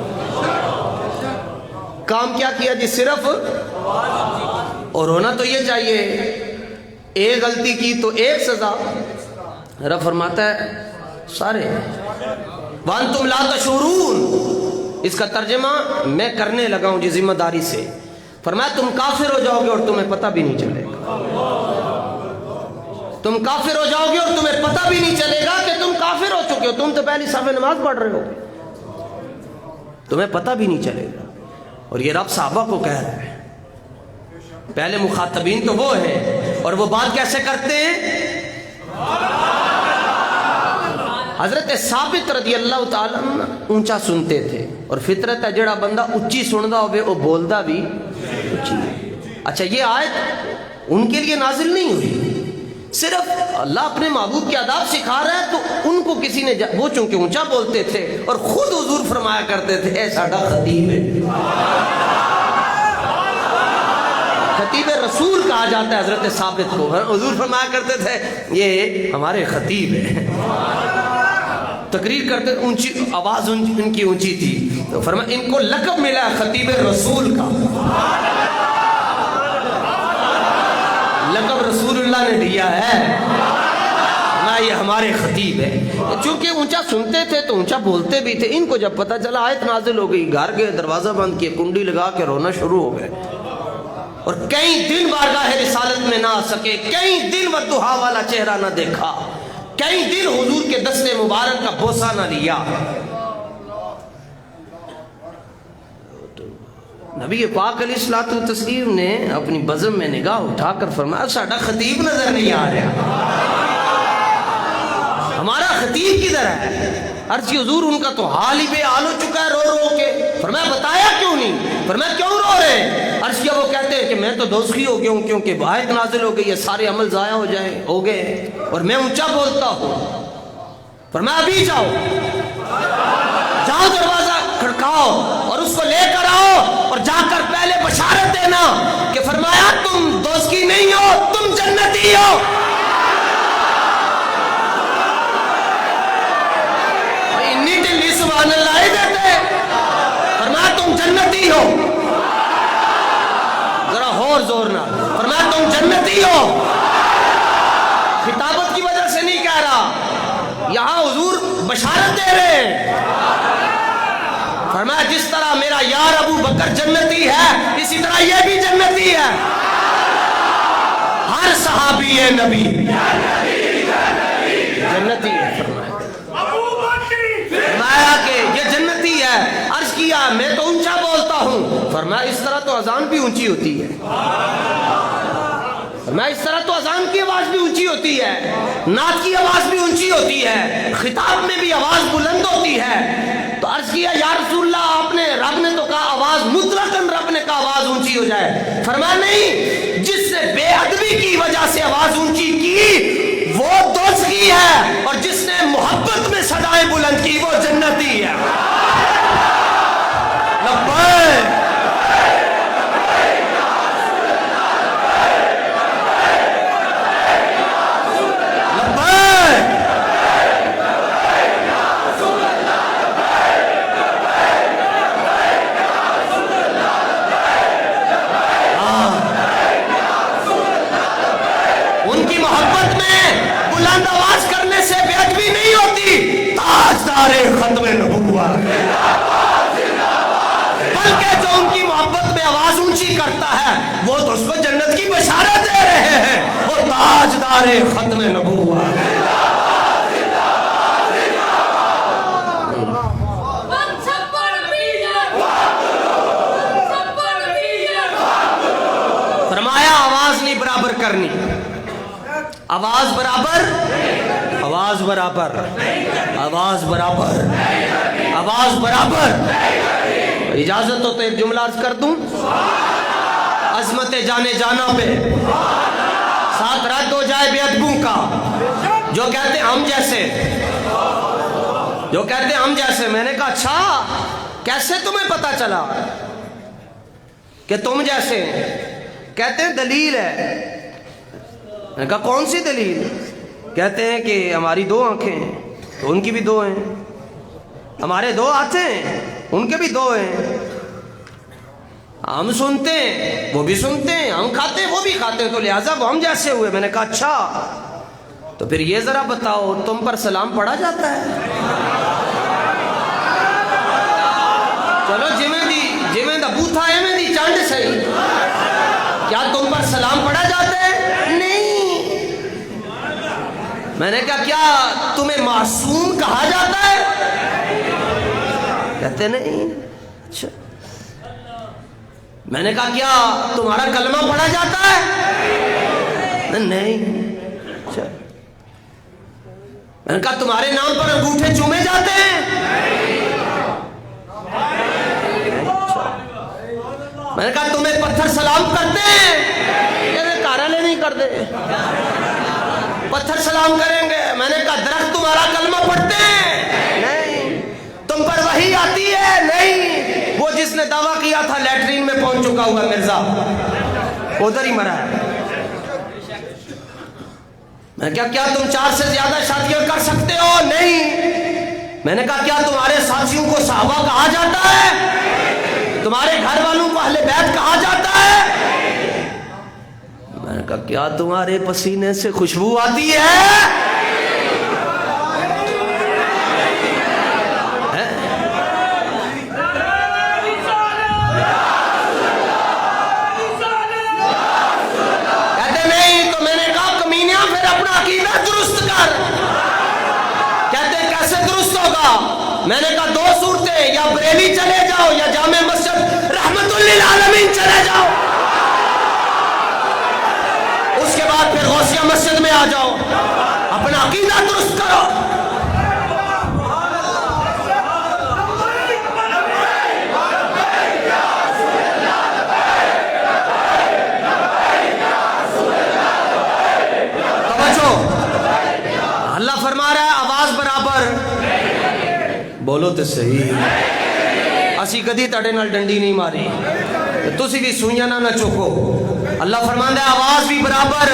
کام کیا کیا جی؟ صرف، اور ہونا تو یہ چاہیے ایک غلطی کی تو ایک سزا۔ رب فرماتا ہے سارے، وانتم لا تشعرون، اس کا ترجمہ میں کرنے لگا ہوں جی ذمہ داری سے۔ فرمایا تم کافر ہو جاؤ گے اور تمہیں پتہ بھی نہیں چلے گا، تم کافر ہو جاؤ گے اور تمہیں پتہ بھی نہیں چلے گا کہ تم کافر ہو چکے ہو، تم تو پہلی صف میں نماز پڑھ رہے ہو، تمہیں پتہ بھی نہیں چلے گا۔ اور یہ رب صحابہ کو کہہ رہا ہے، پہلے مخاطبین تو وہ ہیں، اور وہ بات کیسے کرتے ہیں؟ حضرت ثابت رضی اللہ تعالیٰ عنہ اونچا سنتے تھے، اور فطرت ہے جڑا بندہ اچھی سندا ہوئے وہ بولدا بھی اچھی۔ اچھا یہ آیت ان کے لیے نازل نہیں ہوئی، صرف اللہ اپنے محبوب کے آداب سکھا رہا ہے، تو ان کو کسی نے وہ چونکہ اونچا بولتے تھے اور خود حضور فرمایا کرتے تھے اے ساڈا خطیب ہے، خطیب رسول کہا جاتا ہے حضرت ثابت کو۔ حضور فرمایا کرتے تھے یہ ہمارے خطیب ہے، تقریر کرتے، اونچی آواز ان کی اونچی تھی، تو فرمایا ان کو لقب ملا خطیب رسول کا، لقب رسول اللہ نے دیا ہے، نہ یہ ہمارے خطیب ہے۔ چونکہ اونچا سنتے تھے تو اونچا بولتے بھی تھے۔ ان کو جب پتہ چلا آیت نازل ہو گئی، گھر گئے، دروازہ بند کیے، کنڈی لگا کے رونا شروع ہو گئے، اور کئی دن بارگاہ رسالت میں نہ آ سکے، کئی دن والضحا والا چہرہ نہ دیکھا، کئی دن حضور کے دست مبارک کا بوسہ نہ لیا۔ نبی پاک علیہ الصلوۃ والتسلیم نے اپنی بزم میں نگاہ اٹھا کر فرمایا ساڈا خطیب نظر نہیں آ رہا، ہمارا خطیب کدھر ہے؟ عرض کی حضور ان کا تو حال ہی بے حال ہو چکا ہے رو رو کے۔ فرمایا بتایا کیوں نہیں؟ فرمایا کیوں رو رہے؟ عرض کیا وہ کہتے ہیں کہ میں تو دوزخی ہو گیا ہوں کیونکہ آیت نازل ہو گئی ہے، سارے عمل ضائع ہو گئے اور میں اونچا بولتا ہوں۔ فرمایا ابھی جاؤ دروازہ کھڑکاؤ اور اس کو لے کر آؤ، اور جا کر پہلے بشارت دینا کہ فرمایا تم دوزخی نہیں ہو، تم جنتی ہو۔ سبحان اللہ ہی دیتے، فرمایا تم جنتی ہو، ذرا اور زور نہ، فرمایا تم جنتی ہو۔ خطابت کی وجہ سے نہیں کہہ رہا، یہاں حضور بشارت دے رہے ہیں۔ فرمایا جس طرح میرا یار ابو بکر جنتی ہے اسی طرح یہ بھی جنتی ہے، ہر صحابی نبی جنتی ہے۔ فرمایا کہ یہ جنتی ہے۔ عرض کیا میں تو اونچا بولتا ہوں، فرمایا اس طرح تو اذان بھی اونچی ہوتی ہے، فرمایا اس طرح تو اذان کی آواز بھی اونچی ہوتی ہے۔ ہوتی ہے، نعت کی آواز بھی اونچی ہوتی ہے، خطاب میں بھی آواز بلند ہوتی ہے. تو عرض کیا یا رسول اللہ رب نے تو کہا آواز مطلقاً رب نے کہا آواز اونچی ہو جائے. فرمایا نہیں، جس نے بے ادبی کی وجہ سے آواز اونچی کی وہ دوزخی ہے، اور جس نے محبت میں صدائیں بلند کی وہ جنتی ہے. لبیک بلند آواز کرنے سے بے ادبی نہیں ہوتی. تاجدار ختم نبوت، بلکہ جو ان کی محبت میں آواز اونچی کرتا ہے وہ تو اس کو جنت کی بشارت دے رہے ہیں. وہ تاجدار ختم نبوت. فرمایا آواز نہیں برابر کرنی، آواز برابر، آواز برابر، آواز برابر، آواز برابر. اجازت ہو تو ایک جملہ عرض کر دوں. عظمت جانے جانا پہ ساتھ رد ہو جائے بے ادبوں کا. جو کہتے ہیں ہم جیسے، جو کہتے ہیں ہم جیسے. میں نے کہا اچھا کیسے تمہیں پتا چلا کہ تم جیسے؟ کہتے ہیں دلیل ہے. میں نے کہا کون سی دلیل؟ کہتے ہیں کہ ہماری 2 آنکھیں ہیں تو ان کی بھی 2 ہیں، ہمارے 2 ہاتھ ہیں ان کے بھی 2 ہیں، ہم سنتے ہیں وہ بھی سنتے ہیں، ہم کھاتے ہیں وہ بھی کھاتے ہیں، تو لہٰذا وہ ہم جیسے ہوئے. میں نے کہا اچھا تو پھر یہ ذرا بتاؤ تم پر سلام پڑھا جاتا ہے؟ چلو جویں دا بوتھا ایویں دی چانڈ صحیح، کیا تم پر سلام پڑھا جاتا ہے؟ نہیں. میں نے کہا کیا تمہیں معصوم کہا جاتا ہے؟ کہتے نہیں. اچھا. میں نے کہا کیا تمہارا کلمہ پڑھا جاتا ہے؟ نہیں. اچھا. میں نے کہا تمہارے نام پر انگوٹھے چومے جاتے ہیں؟ میں نے کہا تمہیں پتھر سلام کرتے ہیں؟ کہتے کارالے نہیں کرتے. پتھر سلام کریں گے. میں نے کہا درخت تمہارا کلمہ پڑھتے ہیں؟ نہیں. تم پر وحی آتی ہے؟ نہیں. وہ جس نے دعویٰ کیا تھا لیٹرین میں پہنچ چکا ہوا مرزا ادھر ہی مرا ہے. میں نے کہا کیا تم 4 سے زیادہ شادیاں کر سکتے ہو؟ نہیں. میں نے کہا کیا تمہارے ساتھیوں کو صحابہ کہا جاتا ہے؟ تمہارے گھر والوں کو اہل بیت کہا جاتا ہے؟ میں نے کہا کیا تمہارے پسینے سے خوشبو آتی ہے؟ کہتے نہیں. تو میں نے کہا کمینیا پھر اپنا عقیدہ درست کر. کہتے کیسے درست ہوگا؟ میں نے کہا 2 صورتیں، یا بریلی چلے جاؤ یا جامع مسجد رحمت للعالمین چلے جاؤ، اس کے بعد پھر غوثیہ مسجد میں آ جاؤ. اپنا عقیدہ درست کرو. توجہ، اللہ فرما رہا ہے آواز برابر. بولو تو صحیح. اسی کدی تڑے نال ڈنڈی نہیں ماری، تسی بھی سوئیاں نہ چوکو. اللہ فرماندا ہے آواز بھی برابر.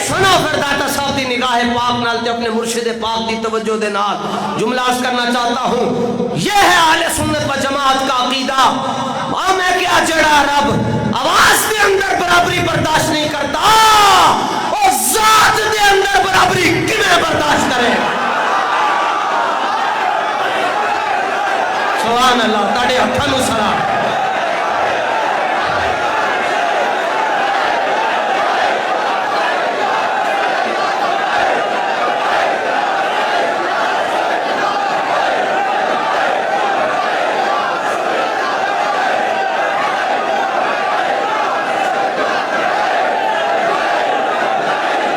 سنو پھر داتا صاحب دی نگاہ پاک نال تے اپنے مرشد پاک دی توجہ دے نال جملہ عرض کرنا چاہتا ہوں. یہ ہے اہل سنت و جماعت کا عقیدہ. میں کیا جڑا رب آواز دے اندر برابری برداشت نہیں کرتا، اور ذات دے اندر برابری کیویں برداشت کرے؟ سبحان اللہ. تاڑے ہتھاں نوں سلام.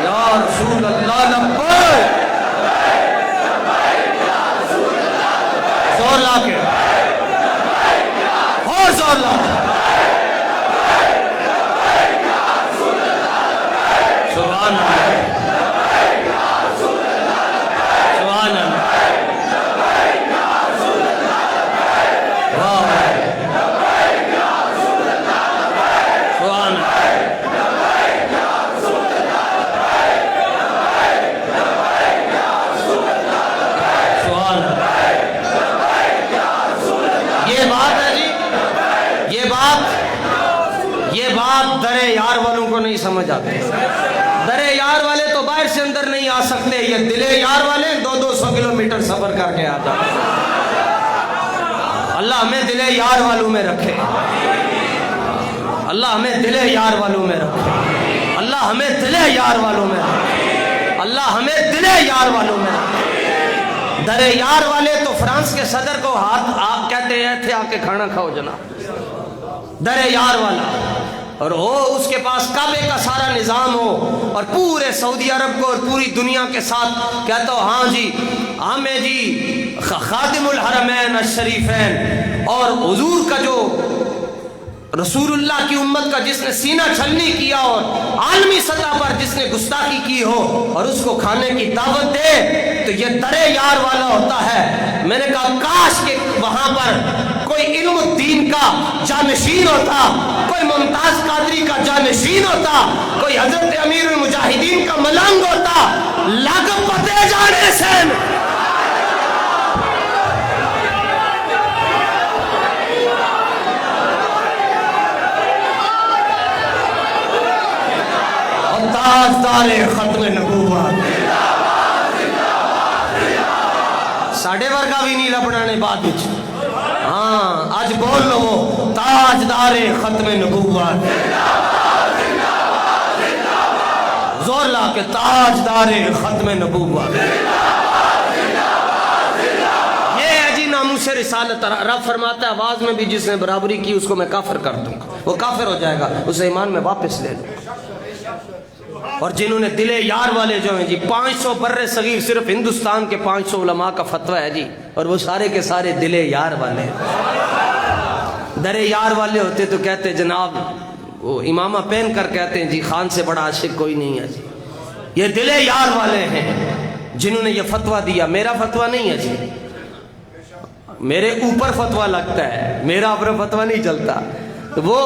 یا رسول اللہ لبیک، زور لا کے اور زور لا کے سبحان اللہ سبحان اللہ واہ سبحان اللہ یہ بات در یار والوں کو نہیں سمجھ آتی. در یار والے تو باہر سے اندر نہیں آ سکتے، یہ دل یار والے 200 کلومیٹر سفر کر کے آتا. اللہ ہمیں دل یار والوں میں رکھے، اللہ ہمیں دل یار والوں میں رکھے، اللہ ہمیں دل یار والوں میں رکھے، اللہ ہمیں دل یار والوں میں رکھے. در یار والے تو فرانس کے صدر کو ہاتھ آپ کہتے ہیں تھے آ کے کھانا کھاؤ جناب. در یار والا، اور ہو اس کے پاس کعبے کا سارا نظام ہو اور پورے سعودی عرب کو اور پوری دنیا کے ساتھ کہتا ہو ہاں جی ہمیں جی خادم الحرمین الشریفین، اور حضور کا جو رسول اللہ کی امت کا جس نے سینہ چھلنی کیا اور عالمی سطح پر جس نے گستاخی کی ہو اور اس کو کھانے کی دعوت دے تو یہ در یار والا ہوتا ہے. میں نے کہا کاش کہ وہاں پر کوئی علم الدین کا جانشین ہوتا، کوئی ممتاز قادری کا جانشین ہوتا، کوئی حضرت امیر المجاہدین کا ملنگ ہوتا. لاگب پتے جانے سے تاجدار ختم نبوت ساڑھے ورگا بھی نہیں لبنا نے بعد وچ. ہاں آج بول لو تاجدار ختم نبوت، زور لا کے تاجدار ختم نبوت. یہ ہے جی ناموس رسالت. رب فرماتا ہے آواز میں بھی جس نے برابری کی اس کو میں کافر کر دوں گا، وہ کافر ہو جائے گا، اسے ایمان میں واپس لے لوں. اور جنہوں نے دل یار والے جو ہیں جی 500 بر صغیر صرف ہندوستان کے 500 علماء کا فتویٰ ہے جی، اور وہ سارے کے سارے دل یار والے ہیں. در یار والے ہوتے تو کہتے جناب وہ امامہ پہن کر کہتے ہیں جی خان سے بڑا عاشق کوئی نہیں ہے جی. یہ دل یار والے ہیں جنہوں نے یہ فتویٰ دیا. میرا فتویٰ نہیں ہے جی، میرے اوپر فتویٰ لگتا ہے، میرا اوپر فتویٰ نہیں چلتا. وہ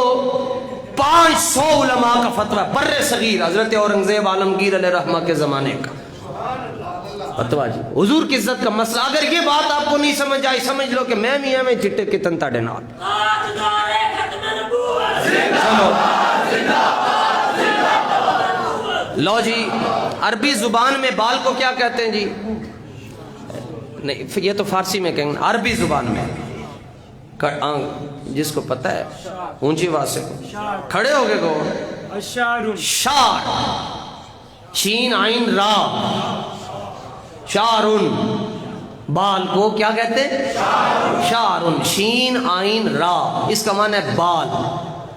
500 علماء کا فتویٰ بر صغیر حضرت اورنگزیب عالمگیر علیہ رحمہ کے زمانے کا فتویٰ جی. حضور کی عزت کا مسئلہ اگر یہ بات آپ کو نہیں سمجھ آئی سمجھ لو کہ میں میاں میں چٹے کتن تاڑے نال. لو جی عربی زبان میں بال کو کیا کہتے ہیں جی؟ نہیں یہ تو فارسی میں کہیں گے، عربی زبان میں جس کو پتہ ہے اونچی آواز سے کھڑے ہو گئے کو شار، شین عین را، شارن. بال کو کیا کہتے ہیں؟ شارن، شین عین را، اس کا معنی ہے بال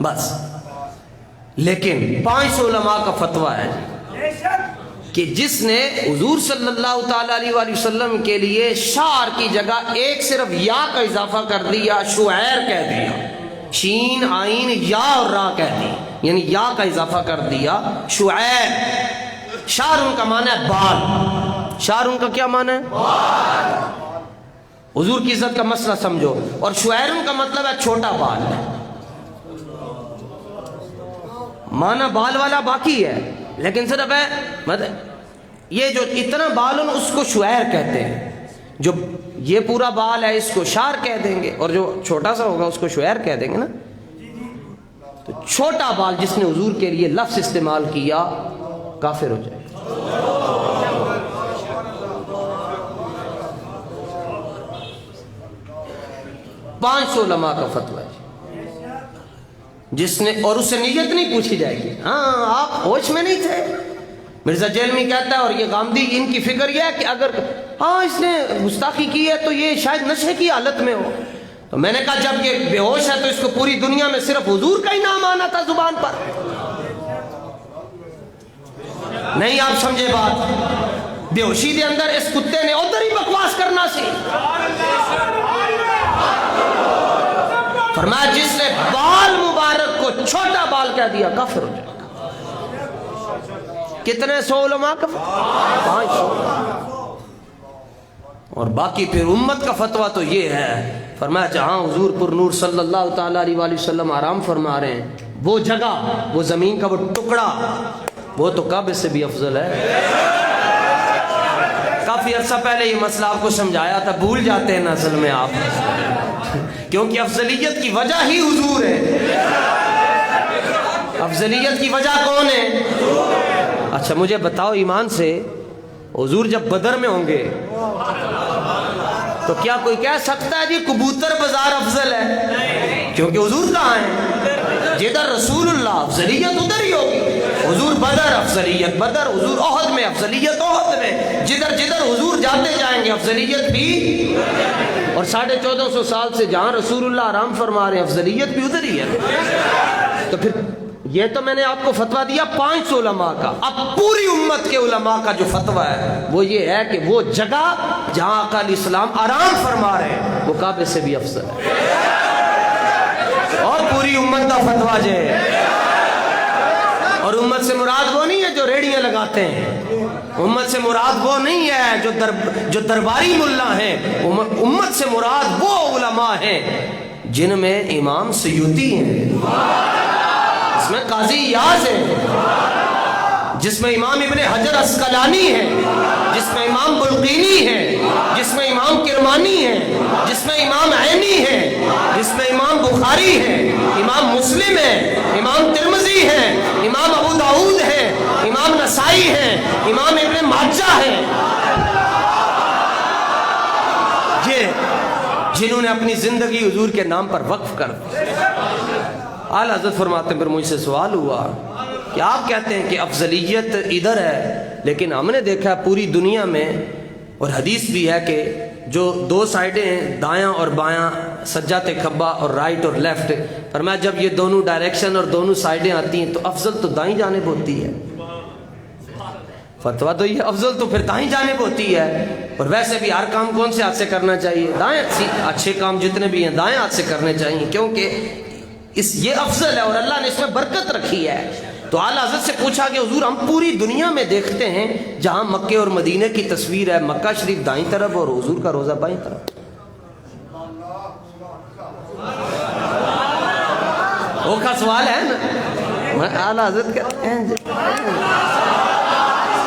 بس. لیکن 500 علماء کا فتویٰ ہے کہ جس نے حضور صلی اللہ تعالیٰ علیہ وآلہ وسلم کے لیے شعر کی جگہ ایک صرف یا کا اضافہ کر دیا، شعیر کہہ دیا، شین عین یا اور را کہہ دی، یعنی یا کا اضافہ کر دیا شعیر. شعر ان کا معنی ہے بال. شعر ان کا کیا معنی ہے؟ بال. حضور کی عزت کا مسئلہ سمجھو. اور شعیر ان کا مطلب ہے چھوٹا بال. معنی بال والا باقی ہے لیکن صرف ہے مطلب یہ جو اتنا بال ہو اس کو شعیر کہتے ہیں. جو یہ پورا بال ہے اس کو شعر کہہ دیں گے، اور جو چھوٹا سا ہوگا اس کو شعیر کہہ دیں گے نا. تو چھوٹا بال جس نے حضور کے لیے لفظ استعمال کیا کافر ہو جائے. 500 علماء کا فتویٰ ہے جس نے، اور اس سے نیت نہیں پوچھی جائے گی. ہاں آپ ہوش میں نہیں تھے. مرزا جیلمی کہتا ہے اور یہ غامدی ان کی فکر یہ ہے کہ اگر ہاں اس نے گستاخی کی ہے تو یہ شاید نشے کی حالت میں ہو. تو میں نے کہا جب یہ بے ہوش ہے تو اس کو پوری دنیا میں صرف حضور کا ہی نام آنا تھا زبان پر. نہیں آپ سمجھے بات؟ بیہوشی دے اندر اس کتے نے ادھر ہی بکواس کرنا سی. فرمایا جس نے بال مبارک کو چھوٹا بال کہہ دیا کافر ہو جائے. کتنے 100 علماء کا 500. اور باقی پھر امت کا فتویٰ تو یہ ہے. فرمایا جہاں حضور پر نور صلی اللہ تعالیٰ علیہ وآلہ وسلم آرام فرما رہے ہیں وہ جگہ، وہ زمین کا وہ ٹکڑا، وہ تو کعبے سے بھی افضل ہے. کافی عرصہ پہلے یہ مسئلہ آپ کو سمجھایا تھا، بھول جاتے ہیں اصل میں آپ، کیونکہ افضلیت کی وجہ ہی حضور ہے. افضلیت کی وجہ کون ہے؟ اچھا مجھے بتاؤ ایمان سے، حضور جب بدر میں ہوں گے تو کیا کوئی کہہ سکتا ہے جی کبوتر بازار افضل ہے؟ کیونکہ حضور کہاں ہیں؟ جدھر رسول اللہ افضلیت ادھر ہی ہوگی. حضور بدر افضلیت بدر، حضور احد میں افضلیت احد میں، جدھر جدھر حضور جاتے جائیں گے افضلیت بھی. اور 1450 سال سے جہاں رسول اللہ آرام فرما رہے ہیں افضلیت بھی ادھر ہی ہے. تو پھر یہ تو میں نے آپ کو فتویٰ دیا 500 علماء کا. اب پوری امت کے علماء کا جو فتویٰ ہے وہ یہ ہے کہ وہ جگہ جہاں آقا علیہ السلام آرام فرما رہے ہیں وہ کعبے سے بھی افضل ہے. اور پوری امت کا فتویٰ جو ہے. اور امت سے مراد وہ نہیں ہے جو ریڑیاں لگاتے ہیں، امت سے مراد وہ نہیں ہے جو درباری ملا ہیں. امت سے مراد وہ علماء ہیں جن میں امام سیوطی ہیں، جس میں قاضی ایاز ہے، جس میں امام ابن حجر عسقلانی ہے، جس میں امام بلقینی ہے، جس میں امام کرمانی ہے، جس میں امام عینی ہے، جس میں امام بخاری ہے، امام مسلم ہے، امام ترمذی ہے، امام ابو داؤد ہے، امام نسائی ہے، امام ابن ماجہ ہے. یہ جنہوں نے اپنی زندگی حضور کے نام پر وقف کر دی. اعلیٰ حضرت فرماتے ہیں پھر مجھ سے سوال ہوا کہ آپ کہتے ہیں کہ افضلیت ادھر ہے، لیکن ہم نے دیکھا پوری دنیا میں، اور حدیث بھی ہے کہ جو 2 سائڈیں ہیں دایاں اور بایاں، سجدہ کعبہ اور رائٹ اور لیفٹ، فرمایا جب یہ دونوں ڈائریکشن اور دونوں سائڈیں آتی ہیں تو افضل تو دائیں جانب ہوتی ہے. فتویٰ تو یہ افضل تو پھر دائیں جانب ہوتی ہے. اور ویسے بھی ہر کام کون سے ہاتھ سے کرنا چاہیے؟ دائیں. اچھے کام جتنے بھی ہیں دائیں ہاتھ سے کرنے چاہیے، کیونکہ یہ افضل ہے اور اللہ نے اس میں برکت رکھی ہے. تو اعلیٰ حضرت سے پوچھا کہ حضور ہم پوری دنیا میں دیکھتے ہیں جہاں مکے اور مدینے کی تصویر ہے، مکہ شریف دائیں طرف اور حضور کا روزہ بائیں طرف. وہ کا سوال ہے نا. اعلیٰ حضرت کہتے ہیں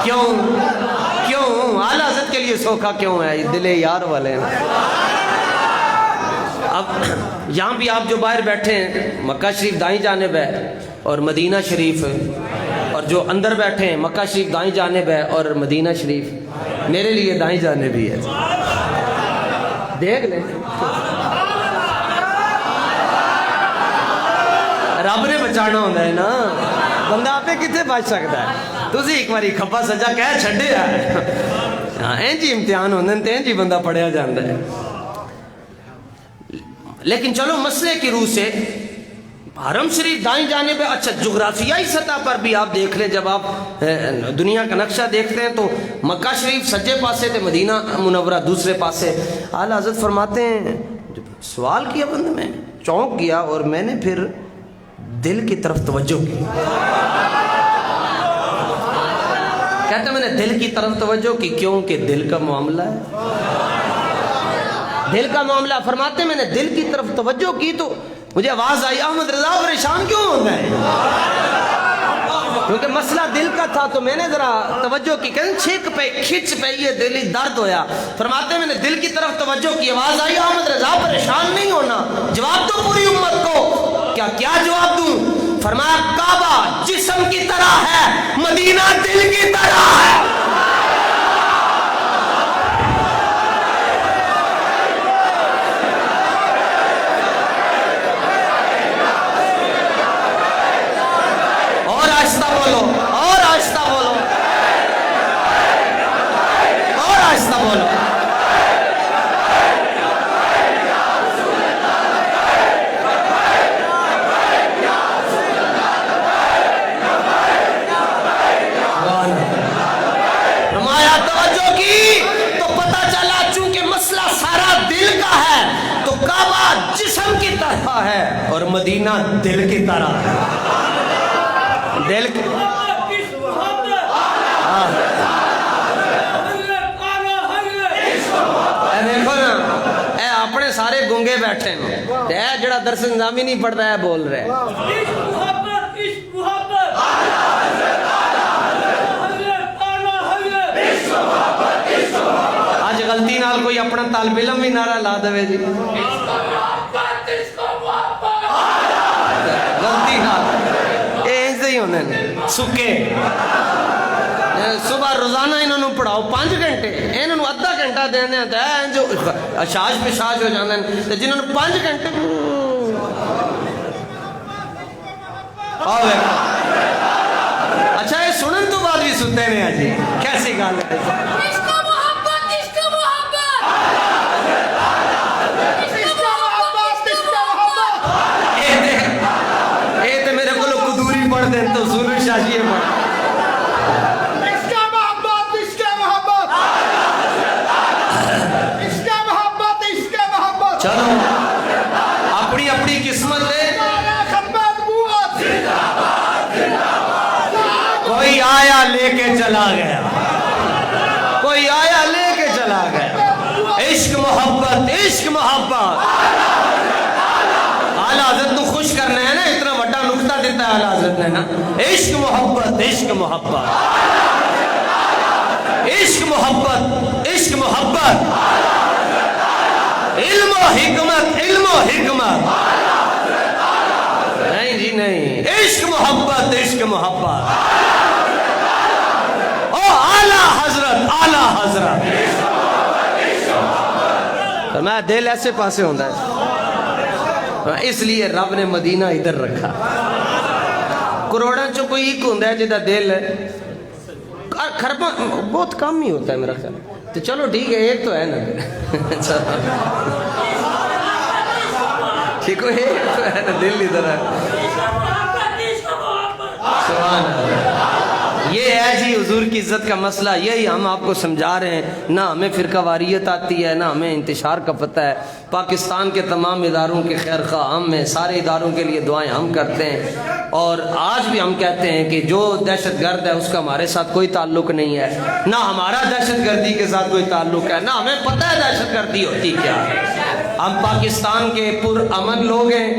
کیوں اعلیٰ حضرت کے لیے سوکھا کیوں ہے؟ دل یار والے ہیں. اب یہاں بھی آپ جو باہر بیٹھے ہیں مکہ شریف دائیں جانب ہے اور مدینہ شریف، اور جو اندر بیٹھے ہیں مکہ شریف دائیں جانب ہے اور مدینہ شریف میرے لیے دائیں جانب ہی ہے. دیکھ لیں رب نے بچانا ہوتا ہے نا، بندہ آپ کتنے بچ سکتا ہے؟ تسی ایک باری کھپا سجا کہہ چھڈے ہاں اینجی امتحان ہوندے تے اینجی بندہ پڑھیا جاندا ہے. لیکن چلو مسئلے کی روح سے حرم شریف دائیں جانب ہے. اچھا جغرافیائی سطح پر بھی آپ دیکھ لیں، جب آپ دنیا کا نقشہ دیکھتے ہیں تو مکہ شریف سجے پاسے تھے، مدینہ منورہ دوسرے پاسے. اعلیٰ حضرت فرماتے ہیں سوال کیا بندے میں چونک گیا اور میں نے پھر دل کی طرف توجہ کی. کہتے ہیں میں نے دل کی طرف توجہ کی کیونکہ دل کا معاملہ ہے، دل کا معاملہ. فرماتے ہیں میں نے دل کی طرف توجہ کی تو مجھے آواز آئی احمد رضا پریشان کیوں ہوتا ہے؟ کیونکہ مسئلہ دل کا تھا تو میں نے ذرا توجہ کی. کہتے چھک پہ کھچ پہ یہ دلی درد ہویا. فرماتے ہیں میں نے دل کی طرف توجہ کی، آواز آئی احمد رضا پریشان نہیں ہونا، جواب دو پوری امت کو. کیا جواب دوں؟ فرمایا کعبہ جسم کی طرح ہے، مدینہ دل کی طرح ہے. اور آہستہ بولو، اور آہستہ بولو، اور آہستہ بولو. توجہ کی تو پتہ چلا چونکہ مسئلہ سارا دل کا ہے تو کعبہ جسم کی طرح ہے اور مدینہ دل کی طرح ہے. دل کی دیکھو نا اے اپنے سارے گنگے بیٹھے ہیں اے جڑا درس نظامی نہیں پڑھ رہا ہے بول رہے ہیں. آج غلطی نال کوئی اپنا طالب علم بھی نعرہ لا دے جی غلطی نال ایسے ہی ہونے سکے. صبح روزانہ انہوں پڑھاؤ 5 گھنٹے انہوں ادھا گھنٹہ دینے ہوتا ہے جو اشاش پشاش ہو جاتے ہیں جنہوں نے 5 گھنٹے اچھا یہ سنن تو بعد بھی سنتے ہیں جی کیسی گل ہے. میرے کو قدوری پڑھ دیں تو سنو شاشی پڑھ چلو اپنی اپنی قسمت ہے. کوئی آیا لے کے چلا گیا کوئی آیا لے کے چلا گیا. عشق محبت عشق محبت اعلیٰ حضرت نو خوش کرنا ہے نا اتنا بڑا نقطہ دیتا ہے اعلیٰ حضرت نے نا. عشق محبت عشق محبت عشق محبت عشق محبت علم و حکمت علم و حکمت نہیں جی نہیں عشق محبت عشق محبت او اعلیٰ حضرت اعلیٰ حضرت. میں دل ایسے پاسے ہوتا ہے اس لیے رب نے مدینہ ادھر رکھا. کروڑاں چو کوئی ایک ہوتا ہے جدہ دل ہے خرباں بہت کم ہی ہوتا ہے میرا خیال. تو چلو ٹھیک ہے ایک تو ہے نا ٹھیک ہے ایک تو ہے نا دل ادھر ہے. سبحان اللہ. یہ ہے جی حضور کی عزت کا مسئلہ. یہی ہم آپ کو سمجھا رہے ہیں. نہ ہمیں فرقہ واریت آتی ہے نہ ہمیں انتشار کا پتہ ہے. پاکستان کے تمام اداروں کے خیر خواہ ہم ہیں. سارے اداروں کے لیے دعائیں ہم کرتے ہیں اور آج بھی ہم کہتے ہیں کہ جو دہشت گرد ہے اس کا ہمارے ساتھ کوئی تعلق نہیں ہے. نہ ہمارا دہشت گردی کے ساتھ کوئی تعلق ہے نہ ہمیں پتہ ہے دہشت گردی ہوتی کیا ہے. ہم پاکستان کے پر امن لوگ ہیں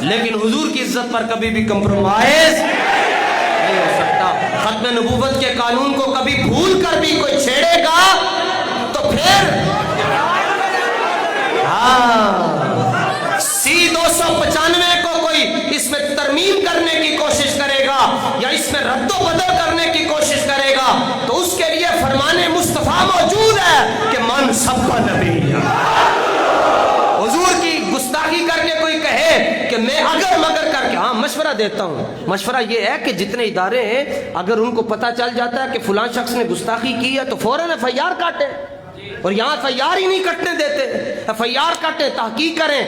لیکن حضور کی عزت پر کبھی بھی کمپرومائز نہیں ہو سکتا. ختم نبوت کے قانون کو کبھی بھول کر بھی کوئی چھیڑے گا تو پھر C-295 کو کوئی اس میں ترمیم کرنے کی کوشش کرے گا یا اس میں رد و بدل کرنے کی کوشش کرے گا تو اس کے لیے فرمان مصطفیٰ موجود ہے کہ من سب نبی. حضور کی گستاخی کر کے کوئی کہے کہ میں اگر مگر کر کے مشورہ دیتا ہوں. مشورہ یہ ہے کہ جتنے ادارے ہیں اگر ان کو پتہ چل جاتا ہے کہ فلاں شخص نے گستاخی کی ہے تو فوراً FIR کاٹیں. اور یہاں FIR ہی نہیں کٹنے دیتے. FIR کاٹیں تحقیق کریں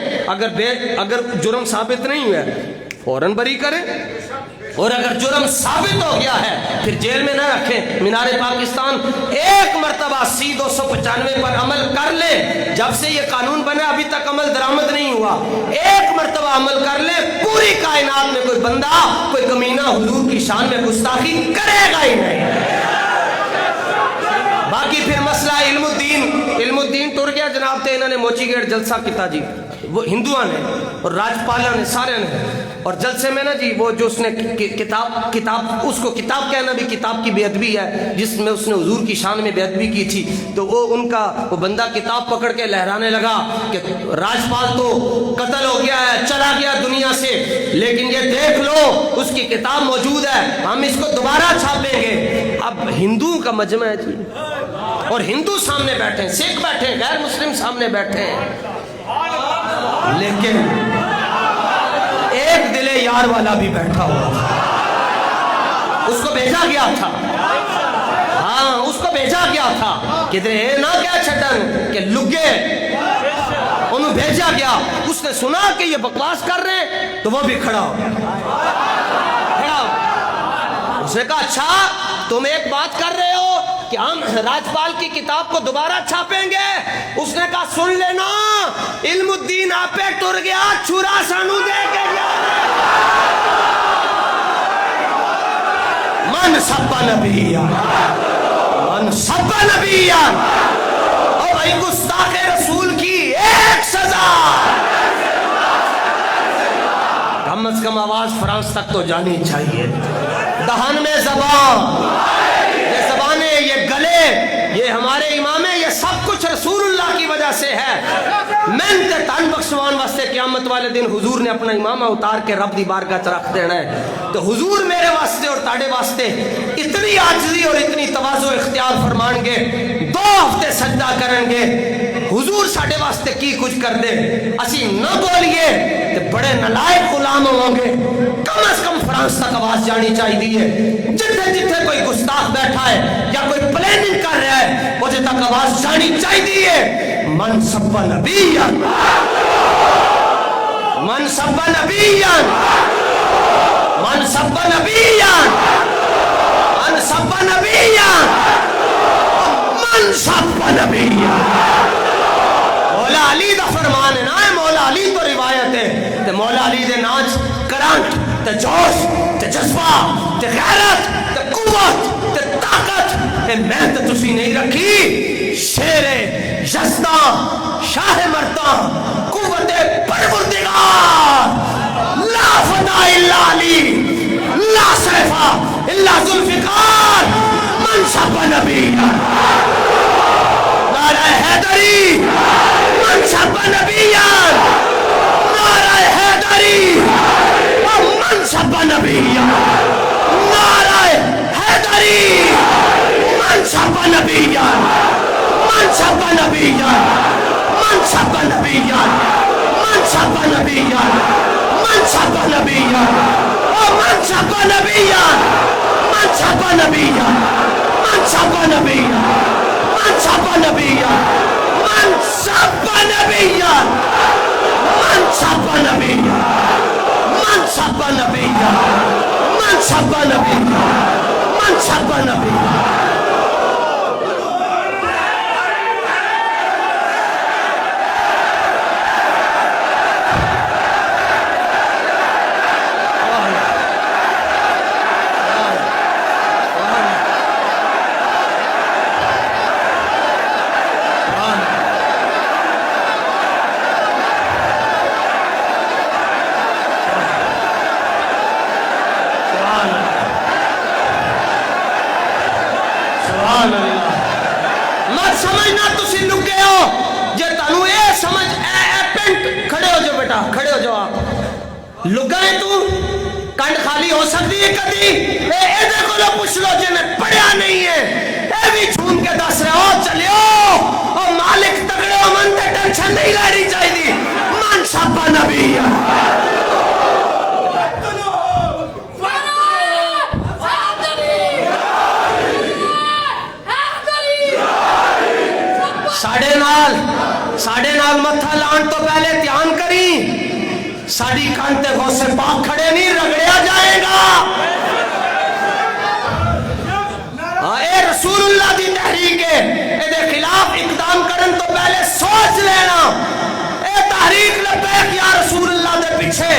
اگر جرم ثابت نہیں ہوا فوراً بری کریں اور اگر جرم ثابت ہو گیا ہے پھر جیل میں نہ رکھیں. مینار پاکستان ایک مرتبہ C-295 پر عمل کر لے. جب سے یہ قانون بنا ابھی تک عمل درآمد نہیں ہوا. ایک مرتبہ عمل کر لے پوری کائنات میں کوئی بندہ کوئی کمینہ حضور کی شان میں گستاخی کرے گا ہی نہیں. باقی پھر مسئلہ علم الدین ٹر گیا جناب تے انہوں نے موچی گیٹ جلسہ کیتا جی. وہ ہندوؤں نے اور راجپالوں نے سارے نے اور جلسے میں نا جی وہ جو اس نے کتاب اس کو کتاب کہنا بھی کتاب کی بے ادبی ہے جس میں اس نے حضور کی شان میں بے ادبی کی تھی. تو وہ بندہ کتاب پکڑ کے لہرانے لگا کہ راجپال تو قتل ہو گیا ہے چلا گیا دنیا سے لیکن یہ دیکھ لو اس کی کتاب موجود ہے ہم اس کو دوبارہ چھاپیں گے. اب ہندوؤں کا مجمع ہے جی اور ہندو سامنے بیٹھے ہیں سکھ بیٹھے ہیں غیر مسلم سامنے بیٹھے ہیں لیکن ایک دل یار والا بھی بیٹھا ہوا تھا. اس کو بھیجا گیا تھا اس کو بھیجا گیا تھا کہ نہ کیا چھٹن کہ لگے انہوں بھیجا گیا. اس نے سنا کہ یہ بکواس کر رہے ہیں تو وہ بھی کھڑا ہو اس نے کہا اچھا تم ایک بات کر رہے ہو کہ ہم راجپال کی کتاب کو دوبارہ چھاپیں گے. اس نے کہا سن لینا علم الدین آپ پہ ٹر گیا, چھرا سانو دے کے من سب نبیا من سب نبیا. اور بھائی گستاخ رسول کی ایک سزا, کم از کم آواز فرانس تک تو جانی چاہیے. دہن میں زبان, یہ زبانیں, یہ گلے, یہ ہمارے امام ہیں, یہ سب کچھ رسول اللہ کی وجہ سے ہے. میں تے تن بخشوان واسطے قیامت والے دن حضور نے اپنا امامہ اتار کے رب دی بارگاہ چ رکھ دینا ہے. تو حضور میرے واسطے اور تاڑے واسطے اتنی عاجزی اور اتنی تواضع اختیار فرمان گے, 2 ہفتے سجدہ کرن گے. حضور ساڈے واسطے کی کچھ کر دے, اسی نہ بولیے تے بڑے نالائق غلام ہوں گے. کم از کم فرانس تک آواز جانی چاہیے. جتھے جتھے کوئی گستاخ بیٹھا ہے یا کوئی پلاننگ کر رہا ہے, وہ جے تک آواز جانی چاہیے. من سب نبیا من سب نبیا من سب نبیا من سب نبیا من سب نبیا. مولا علی دا فرمان ہے نا, مولا علی تو روایت ہے. تے مولا علی دے ناچ کرنٹ تے جوش تے جذبہ تے غیرت تے قوت تے طاقت تے میں تے تسی نہیں رکھی. شیر یزداں شاہ مرداں قوت پروردگار, لا فدا الا علی لا سیفا الا ذوالفقار من سب نبیا. نعرہ حیدری من سب نبیا, نعرہ حیدری من سب نبیا, نعرہ حیدری من سب نبیا من سب نبیا من سب نبیا من سب نبیا من سب نبیا من سب نبیا من سب نبیا من سب نبیا من سب نبیا من سب نبیا من سب نبیا من سب نبیا من سب نبیا من سب نبیا. مت سمجھنا تسی لکے ہو, جے تانوں اے سمجھ اے پینٹ کھڑے ہو جو بیٹا, کھڑے ہو جو. آپ لگائیں تو کنڈ خالی ہو سکتی ہے کدی. اے دے کولو پوچھ لو جے میں پڑھیا نہیں ہے, اے بھی جھوم کے دس رہے ہو چلیو او مالک تگڑے ہو, من تے ٹینشن نہیں لینی چاہیے. من سب نبی ساڑے نال متھا لان تو پہلے دھیان کری, ساڑی کانتے غوث پاک کھڑے نہیں, رگڑیا جائے گا. اے رسول اللہ دی تحریک ہے, اے دے خلاف اقدام کرن تو پہلے سوچ لینا. اے تحریک لبیک یا رسول اللہ دے پیچھے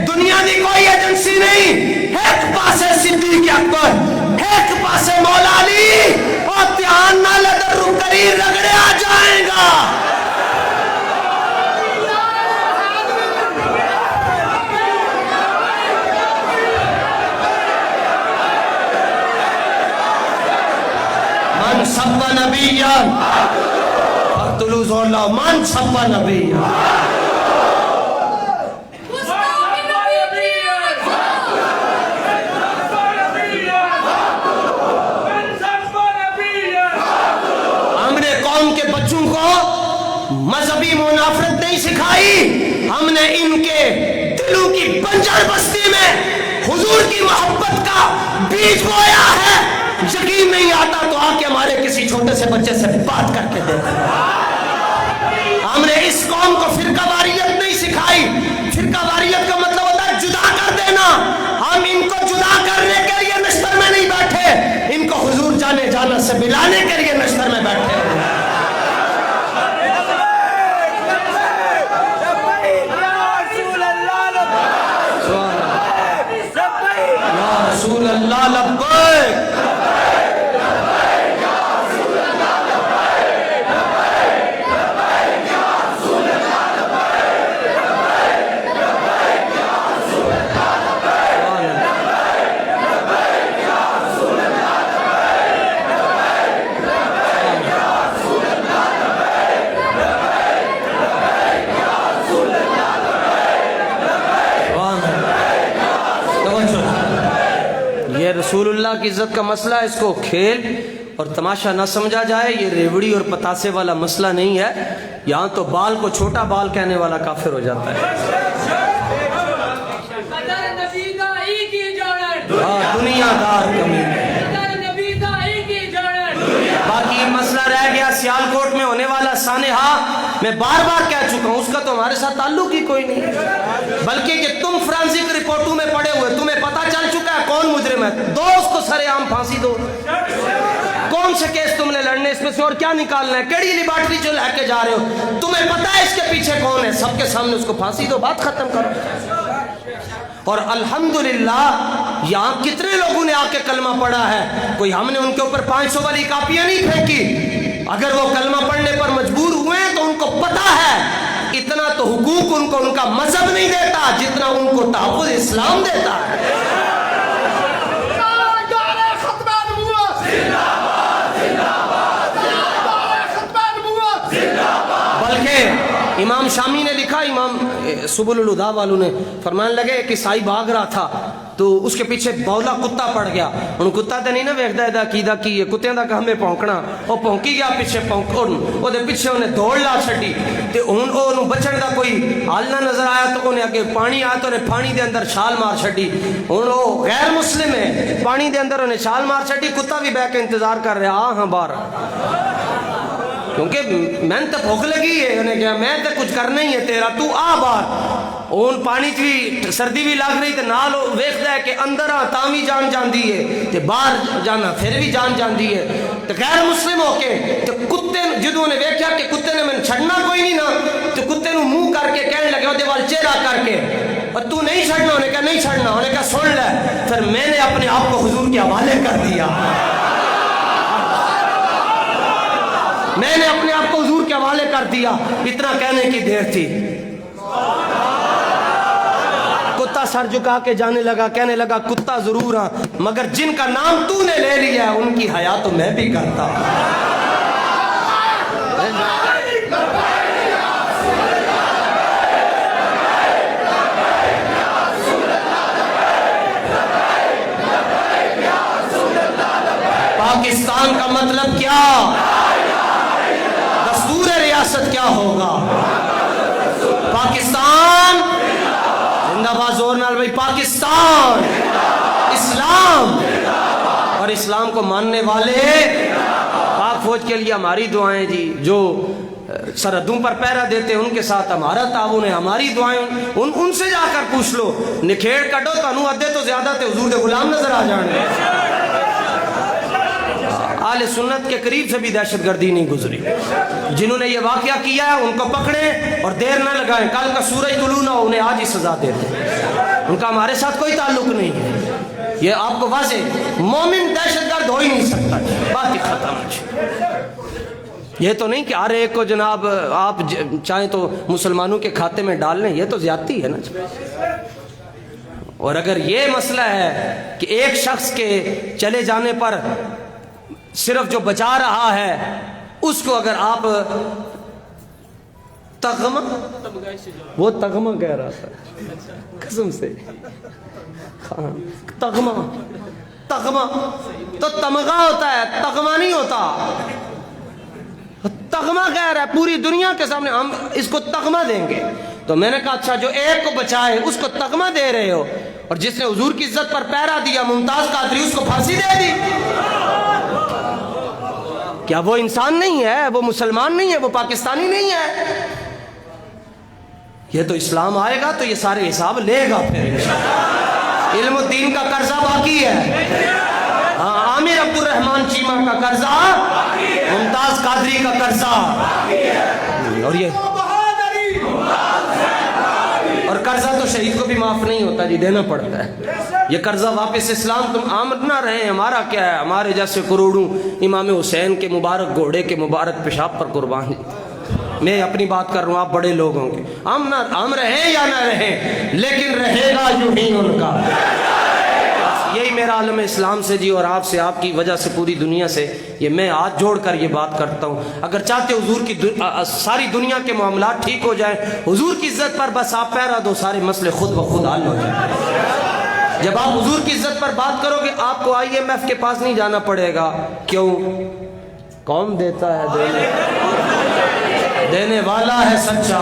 دنیا دی کوئی ایجنسی نہیں. ایک پاسے صدیق اکبر, ایک پاسے مولا علی, اور دھیان نہ لدر رکری رگڑیا جائے گا. من سب نبیا فاقتلوا ذولا من سب نبیا. ہم نے قوم کے بچوں کو مذہبی منافرت نہیں سکھائی, ہم نے ان کے دلوں کی بنجر بستی میں حضور کی محبت کا بیج بویا ہے. یقین نہیں آتا تو آ کے ہمارے کسی چھوٹے سے بچے سے بات کر کے دیکھیں. ہم نے اس قوم کو فرقہ واریت نہیں سکھائی. فرقہ واریت کا مطلب ہوتا ہے جدا کر دینا. ہم ان کو جدا کرنے کے لیے مشتر میں نہیں بیٹھے, ان کو حضور جانے جانا سے ملانے کے لیے نشتر میں بیٹھے ہیں۔ یا رسول اللہ لبیک، یہ رسول اللہ کی عزت کا مسئلہ ہے، اس کو کھیل اور تماشا نہ سمجھا جائے۔ یہ ریوڑی اور پتاسے والا مسئلہ نہیں ہے، یہاں تو بال کو چھوٹا بال کہنے والا کافر ہو جاتا ہے۔ دنیا دار کمی، باقی مسئلہ رہ گیا سیالکوٹ میں ہونے والا سانحہ، میں بار بار کہہ چکا ہوں اس کا تو ہمارے ساتھ تعلق ہی کوئی نہیں، بلکہ کہ تم فرانسک رپورٹوں میں پڑے ہوئے، تمہیں پتہ چل چکا ہے کون مجرم ہے، دو اس کو سرے عام پھانسی دو۔ کون سے کیس تم نے لڑنے، اس میں سے اور کیا نکالنا ہے، کیڑی لیبارٹری جو لے کے جا رہے ہو، تمہیں پتہ ہے اس کے پیچھے کون ہے، سب کے سامنے اس کو پھانسی دو، بات ختم کرو۔ اور الحمدللہ یہاں کتنے لوگوں نے آ کے کلمہ پڑھا ہے، کوئی ہم نے ان کے اوپر 500 والی کاپیاں نہیں پھینکی، اگر وہ کلمہ پڑھنے پر مجبور ہوئے تو ان کو پتہ ہے اتنا تو حقوق ان کو ان کا مذہب نہیں دیتا جتنا ان کو تحفظ اسلام دیتا ہے۔ بلکہ امام شامی نے لکھا، امام سبل الہدا والوں نے فرمانے لگے ایک عیسائی بھاگ رہا تھا تو اس کے پیچھے بولا کتا پڑ گیا، ان کتا تے نہیں نہ ویکھدا ایدا کیدا کی ہے، کتےاں دا کام ہے پونکنا، او پونکی گیا پیچھے پونکن او دے پیچھے انہیں دوڑ لا چھڈی تے ہن او نو بچن دا کوئی حال نہ نظر آیا تو انہیں اگے پانی آیا تو انہیں پانی دے اندر چھال مار چھڈی، ہن او غیر مسلم ہے، پانی دے اندر انہیں چھال مار چھڈی، کتا بھی بیٹھ کے انتظار کر رہا ہاں باہر، کیونکہ میں تے بھوک لگی ہے، انہیں کہا میں تے کچھ کرنا ہی ہے تیرا، تو آ باہر۔ اون پانی بھی سردی بھی لگ رہی تے نال ویکھدا ہے کہ اندر آ تاں بھی جان جاندی ہے تے باہر جانا پھر بھی جان جاندی ہے، تے غیر مسلم ہو کے تے کتے جدوں نے ویکھیا کہ کتے نے میں چھڑنا کوئی نہیں نا تے کتے نو منہ کر کے کہنے لگے اودے وال چہرہ کر کے اور تو نہیں چھڑنا، انہیں کہا نہیں چھڑنا، انہیں کہا سن لے، پھر میں نے اپنے آپ کو حضور کے حوالے کر دیا، میں نے اپنے آپ کو حضور کے حوالے کر دیا، اتنا کہنے کی دیر تھی، کتا سر جھکا کے جانے لگا، کہنے لگا کتا ضرور ہاں مگر جن کا نام تو نے لے لیا ہے ان کی حیا تو میں بھی کرتا۔ پاکستان کا مطلب کیا، دستور ریاست کیا ہوگا، پاکستان زندہ باد، زور نال بھائی، پاکستان، اسلام اور اسلام کو ماننے والے، پاک فوج کے لیے ہماری دعائیں جی، جو سرحدوں پر پہرا دیتے ہیں ان کے ساتھ ہمارا تعاون ہے، ہماری دعائیں ان سے جا کر پوچھ لو، نکھیڑ کٹو تو انو ادھے تو زیادہ تے حضور دے غلام نظر آ جانے، اہل سنت کے قریب سے بھی دہشت گردی نہیں گزری، جنہوں نے یہ واقعہ کیا ہے ان کو پکڑیں اور دیر نہ لگائیں، کل کا سورج طلوع نہ ہو انہیں آج ہی سزا دیتے ہیں، ان کا ہمارے ساتھ کوئی تعلق نہیں ہے، یہ آپ کو واضح، مومن دہشت گرد ہو ہی نہیں سکتا، بات ہی ختم۔ یہ تو نہیں کہ ہر ایک کو جناب آپ چاہیں تو مسلمانوں کے کھاتے میں ڈال لیں، یہ تو زیادتی ہے نا۔ اور اگر یہ مسئلہ ہے کہ ایک شخص کے چلے جانے پر صرف جو بچا رہا ہے اس کو اگر آپ تغمہ، وہ تغمہ کہہ رہا تھا قسم سے، تغمہ تغمہ تو تمغہ ہوتا ہے، تغمہ نہیں ہوتا، تغمہ کہہ رہا ہے پوری دنیا کے سامنے ہم اس کو تغمہ دیں گے، تو میں نے کہا اچھا جو ایک کو بچائے اس کو تغمہ دے رہے ہو، اور جس نے حضور کی عزت پر پہرا دیا ممتاز قادری اس کو پھانسی دے دی، کیا وہ انسان نہیں ہے، وہ مسلمان نہیں ہے، وہ پاکستانی نہیں ہے؟ یہ تو اسلام آئے گا تو یہ سارے حساب لے گا، پھر علم الدین کا قرضہ باقی ہے، ہاں آمین۔ عامر عبد الرحمان چیمہ کا قرضہ، ممتاز قادری کا قرضہ، اور قرضہ تو شہید کو بھی معاف نہیں ہوتا جی، دینا پڑتا ہے یہ قرضہ واپس۔ اسلام تم آمد نہ رہے، ہمارا کیا ہے، ہمارے جیسے کروڑوں امام حسین کے مبارک گھوڑے کے مبارک پیشاب پر قربان۔ میں اپنی بات کر رہا ہوں، آپ بڑے لوگ ہوں گے، ہم رہیں یا نہ رہیں لیکن رہے گا یوں ہی ان کا۔ یہی میرا عالم اسلام سے جی، اور آپ سے، آپ کی وجہ سے پوری دنیا سے یہ میں ہاتھ جوڑ کر یہ بات کرتا ہوں۔ اگر چاہتے حضور کی ساری دنیا کے معاملات ٹھیک ہو جائیں، حضور کی عزت پر بس آپ پیرا دو، سارے مسئلے خود بخود حل ہو جائیں۔ جب آپ حضور کی عزت پر بات کرو گے، آپ کو IMF کے پاس نہیں جانا پڑے گا۔ کیوں؟ کون دیتا ہے؟ دینے والا ہے سچا۔